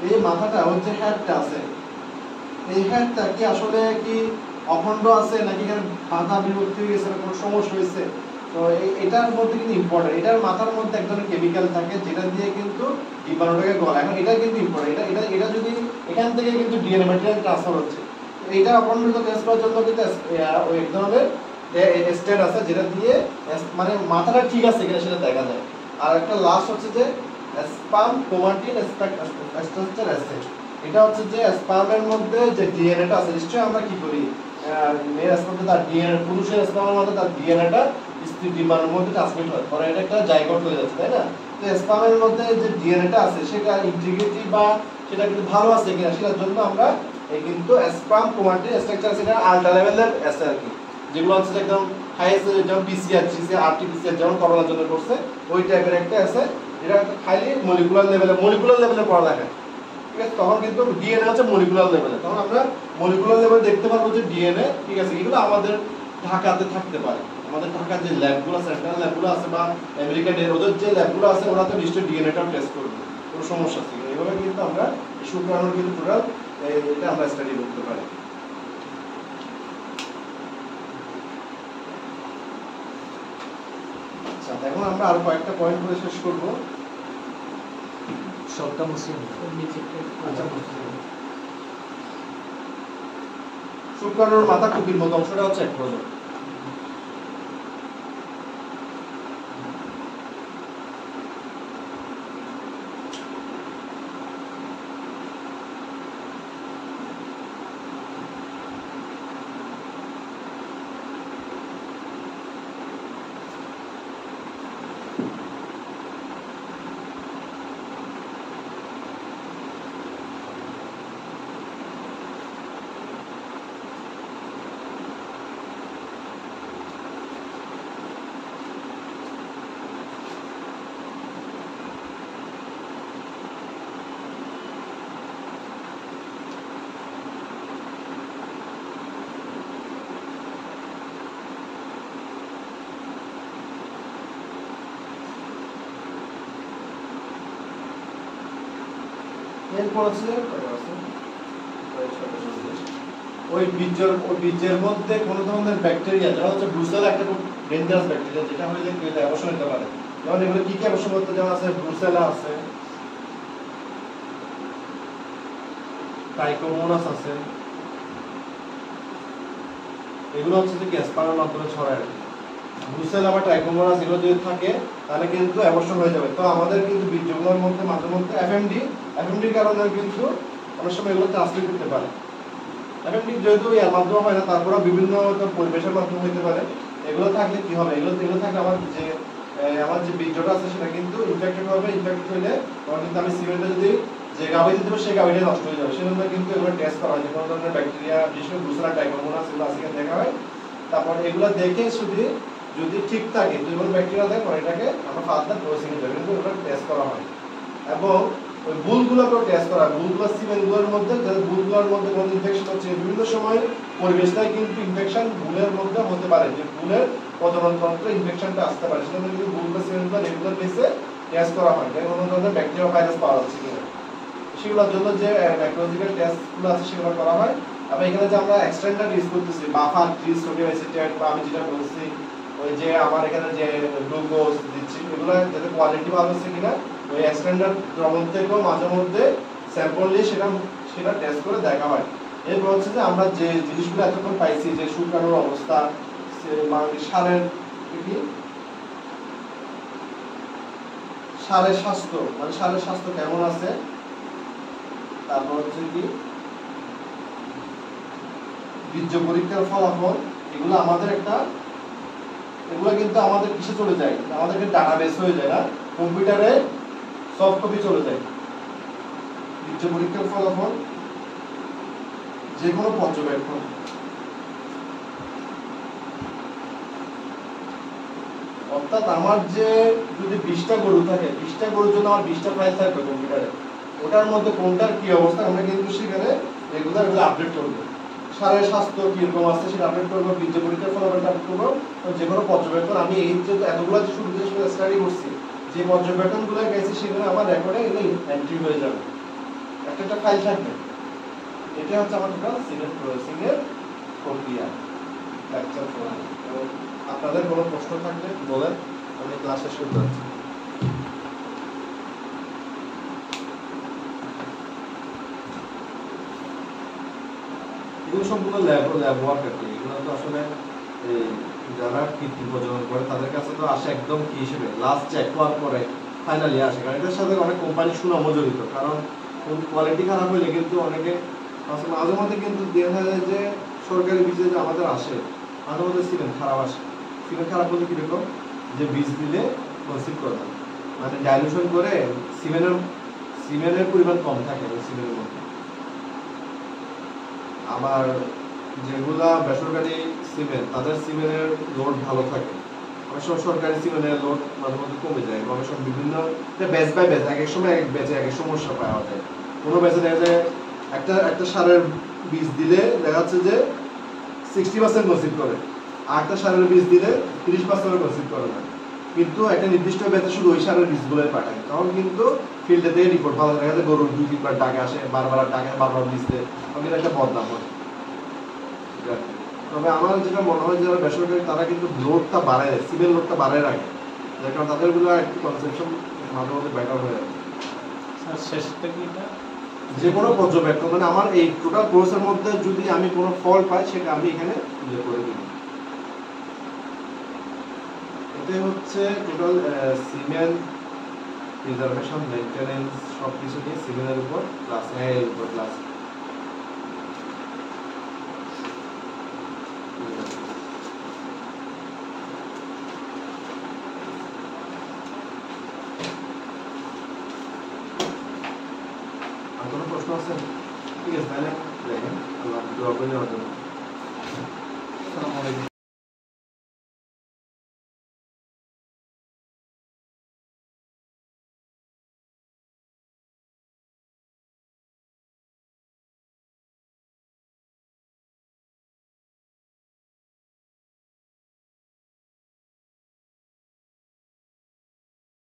এই মাথাটা ওর যে হেডটা আছে, এই হেডটা কি আসলে কি অখণ্ড আছে নাকি এখানে বাধা বিভক্তি হয়ে গেছে, কোনো সমস্যা হয়েছে? তো এটার মধ্যে কিন্তু ইম্পর্টেন্ট, এটার মাথার মধ্যে এক ধরনের কেমিক্যাল থাকে যেটা দিয়ে কিন্তু জীবাণুটাকে গলা। এখন এটা কিন্তু ইম্পর্টেন্ট, এটা যদি এখান থেকে কিন্তু ডিএনএ ম্যাটেরিয়াল ট্রান্সফার হচ্ছে, এইটা অখণ্ডতা টেস্ট করার জন্য কিন্তু ওই এক ধরনের স্টেট আছে যেটা দিয়ে মানে মাথাটা ঠিক আছে কিনা সেটা দেখা যায়। আর একটা লাস্ট হচ্ছে যে স্পাম ক্রোমাটিন স্ট্রাকচার অ্যাসেট, এটা হচ্ছে যে স্পামের মধ্যে যে ডিএনএটা আছে, নিশ্চয়ই আমরা কি করি, মেয়ের স্পামে তার ডিএনএ, পুরুষের স্পামের মধ্যে তার ডিএনএটা স্ত্রী ডিম্বাণুর মধ্যে ট্রান্সমিট হয়, পরে এটা একটা জাইগোট হয়ে যাচ্ছে, তাই না? তো স্পামের মধ্যে যে ডিএনএটা আছে সেটা ইন্টিগ্রিটি বা সেটা কিন্তু ভালো আছে কিনা সেটার জন্য আমরা এই কিন্তু স্পাম ক্রোমাটিন স্ট্রাকচার আছে, এটা আল্ট্রা লেভেলের আছে আর কি, যেগুলো হচ্ছে একদম হাইয়েস্ট, যেমন পিসিআর, আরটিপিসিআর যেমন করোনার জন্য করছে, ওই টাইপের একটা আছে যেটা খালি মলিকুলার লেভেলে পড়ালেখা। ঠিক আছে, তখন কিন্তু ডিএনএ আছে মলিকুলার লেভেলে, তখন আমরা মলিকুলার লেভেলে দেখতে পারবো যে ডিএনএ ঠিক আছে। এগুলো আমাদের ঢাকাতে থাকতে পারে, আমাদের ঢাকার যে ল্যাবগুলো, সেন্ট্রাল ল্যাবগুলো আছে বা আমেরিকান ওদের যে ল্যাবগুলো আছে, ওরা তো নিশ্চয়ই ডিএনএটাও টেস্ট করবে, কোনো সমস্যা ছিল। এইভাবে কিন্তু আমরা শুক্রাণুর কিন্তু টোটাল এটা আমরা স্টাডি করতে পারি। আচ্ছা, এখন আমরা আরো কয়েকটা পয়েন্ট করে শেষ করবো। সবটা মুসলিম। শুক্রাণুর মাথা টুপির মতো অংশটা হচ্ছে অ্যাক্রোসোম। এরপর আছে ওই বীজের মধ্যে কোনো ধরনের ব্যাকটেরিয়া, যেমন হচ্ছে ব্রুসেলা একটা খুব ডেঞ্জারাস ব্যাকটেরিয়া, যেটা হলে যে অবশ্যই নিতে পারে। যেমন এগুলো কি কি অবশ্য করতে, যেমন আছে ব্রুসেলা আছে, ট্রাইকোমোনাস আছে, এগুলো হচ্ছে যে গ্যাসপারের মাধ্যমে ছড়ায়। ব্রুসেলা বা ট্রাইকোমোনাস এগুলো যদি থাকে তাহলে কিন্তু অ্যাবর্শন হয়ে যাবে। তো আমাদের কিন্তু বীজগুলোর মধ্যে মাঝে মধ্যে এফএমডির কারণে কিন্তু অনেক সময় এগুলো ট্রান্সমিট করতে পারে। এফএমডি যেহেতু এর মাধ্যমে হয় না, তারপরে বিভিন্ন পরিবেশের মাধ্যমে হতে পারে। এগুলো থাকলে কি হবে, এগুলো থাকলে আমার যে বীজটা আছে সেটা কিন্তু ইনফেক্টেড হবে। ইনফেক্টেড হলে তখন কিন্তু আমি সিমেন্টে যদি যে গাভীতে দেবো সেই গাভীটা নষ্ট হয়ে যাবে। সেজন্য কিন্তু এগুলো টেস্ট করা হয় যে কোনো ধরনের ব্যাকটেরিয়া, বিশেষ করে ব্রুসেলা, ট্রাইকোমোনাস এগুলো আছে কিনা দেখা হয়। তারপর এগুলো দেখে শুধু যদি ঠিক থাকে, যদি কোনো ব্যাকটেরিয়া থাকে এটাকে আমরা ফার্দার প্রসেসিং এ যাবে, কিন্তু ওটা টেস্ট করা হয়। এবং ওই বুলগুলোকেও টেস্ট করা হয়। বুলগুলো সিমেন্টগুলোর মধ্যে, বুলগুলোর মধ্যে কোনো ইনফেকশন হচ্ছে, বিভিন্ন সময় পরিবেশটাই কিন্তু ইনফেকশন বুলের মধ্যে হতে পারে, যে বুলের প্রজনন তন্ত্রে ইনফেকশনটা আসতে পারে। সেজন্য কিন্তু বুলগুলো সিমেন্টগুলো রেগুলার বেসে টেস্ট করা হয় যে কোনো ধরনের ব্যাকটেরিয়া ভাইরাস পাওয়া যাচ্ছে কিনা। সেগুলোর জন্য যে বায়োলজিক্যাল টেস্টগুলো আছে সেগুলো করা হয়। আবার এখানে যে আমরা এক্সটেন্ডার ইউজ করতেছি, বাফার, সোডিয়াম অ্যাসিটেট, বা আমি যেটা বলছি ওই যে আমার এখানে যে গ্লুকোজ দিচ্ছি, এগুলো যাতে কোয়ালিটি ভালো আছে কিনা ওই এক্সটেন্ডার দ্রবণ থেকেও মাঝে মধ্যে স্যাম্পল নিয়ে সেটা টেস্ট করে দেখা হয়। এরপর হচ্ছে যে আমরা যে জিনিসগুলো এতক্ষণ পাইছি, যে শুকানোর অবস্থা, সারের স্বাস্থ্য, মানে সারের স্বাস্থ্য কেমন আছে, তারপর হচ্ছে কি বীর্য পরীক্ষার ফলাফল, এগুলো কিন্তু আমাদের কিসে চলে যায়, আমাদের ডাটাবেস হয়ে যায় না, কম্পিউটারে সফট কপি চলে যায়। বীর্য পরীক্ষার ফলাফল, যে কোনো পর্যবেক্ষণ, অর্থাৎ আমার যে যদি 20টা গরু থাকে, 20টা গরুর জন্য আমার 20টা ফাইল থাকবে কম্পিউটারে, ওটার মধ্যে কোনটার কি অবস্থা আমরা কিন্তু সেখানে রেগুলার আপডেট করবো। সারের স্বাস্থ্য কিরকম আছে সেটা আপডেট করবো, বীর্য পরীক্ষার ফলাফলটা আপডেট করবো। যে কোনো পর্যবেক্ষণ আমি এই যে এতগুলো যে শুরু থেকে স্টাডি করছি, যে পর্যবেক্ষণগুলো গেছি সেগুলো আমার রেকর্ডে এগুলো এন্ট্রি হয়ে যাবে, একটা ফাইল থাকবে। এটা হচ্ছে আমার টোটাল সিমেন্ট প্রসেসিং এর প্রক্রিয়া। লেকচার 4। আপনাদের কোনো প্রশ্ন থাকলে বলেন, আমি ক্লাস শেষ করতে যাচ্ছি। এগুলো সম্পূর্ণ ল্যাব ওয়ার্ক আর কি। এগুলো তো আসলে যারা কৃত্রিম প্রজনন করে তাদের কাছে তো আসে একদম কি হিসেবে লাস্ট চেক হওয়ার পরে ফাইনালি আসে, কারণ এটার সাথে অনেক কোম্পানি সুনামও জড়িত। কারণ কোয়ালিটি খারাপ হইলে কিন্তু অনেকে মাঝে মধ্যে কিন্তু দেখা যায় যে সরকারি বীজে যে আমাদের আসে, মাঝে মধ্যে সিমেন্ট খারাপ আসে। সিমেন্ট খারাপ বলতে কিরকম, যে বীজ দিলে কনসিভ করে, মানে ডাইলুশন করে সিমেন্টের পরিমাণ কম থাকে ওই সিমেন্টের মধ্যে। আবার যেগুলা বেসরকারি সিমেন্ট, তাদের সিমেন্টের লোড ভালো থাকে। অনেক সময় সরকারি সিমেন্টের লোড মাঝে মধ্যে কমে যায়। অনেক সময় বিভিন্ন ব্যাচ বাই ব্যাচ, এক এক সময় এক ব্যাচে এক এক সমস্যা পাওয়া যায়। কোনো ব্যাচে দেখা যায় একটা সারের বীজ দিলে দেখা যাচ্ছে যে 60% কনসিভ করে, আর একটা সারের বীজ দিলে 30% কনসিভ করে না। কিন্তু একটা নির্দিষ্ট ব্যাচে শুধু ওই সারের বীজগুলোই পাঠায়, তখন কিন্তু ফিল্ডে থেকে রিপোর্ট ভালো দেখা যায় গরুর 2-3বার ডাকে আসে, বারবার ডাকে, বারবার বীজ দেয়, তখন একটা বদনাম হয়। তবে আমার যেটা মনে হয় যারা বেসরকারি তারা কিন্তু লোডটা বাড়ায় দেয়, সিমেন্ট লোডটা বাড়ায় রাখে, যার কারণে তাদেরগুলো একটু কনসেপশন মাঝে মধ্যে বেটার হয়ে যায়। শেষটা কি এটা, যে কোনো পর্যবেক্ষণ, মানে আমার এই টোটাল কোর্সের মধ্যে যদি আমি কোনো ফল্ট পাই সেটা আমি এখানে উল্লেখ করে দিই। এটাই হচ্ছে টোটাল সিমেন্ট প্রিজার্ভেশন, মেইনটেনেন্স সবকিছু নিয়ে সিমেন্টের উপর ক্লাস, এর উপর ক্লাস। কোনো প্রশ্ন আছে? ঠিক আছে, তাহলে দেখেন, আল্লাহ দোয়া করে নেওয়ার জন্য। আসসালামু আলাইকুম।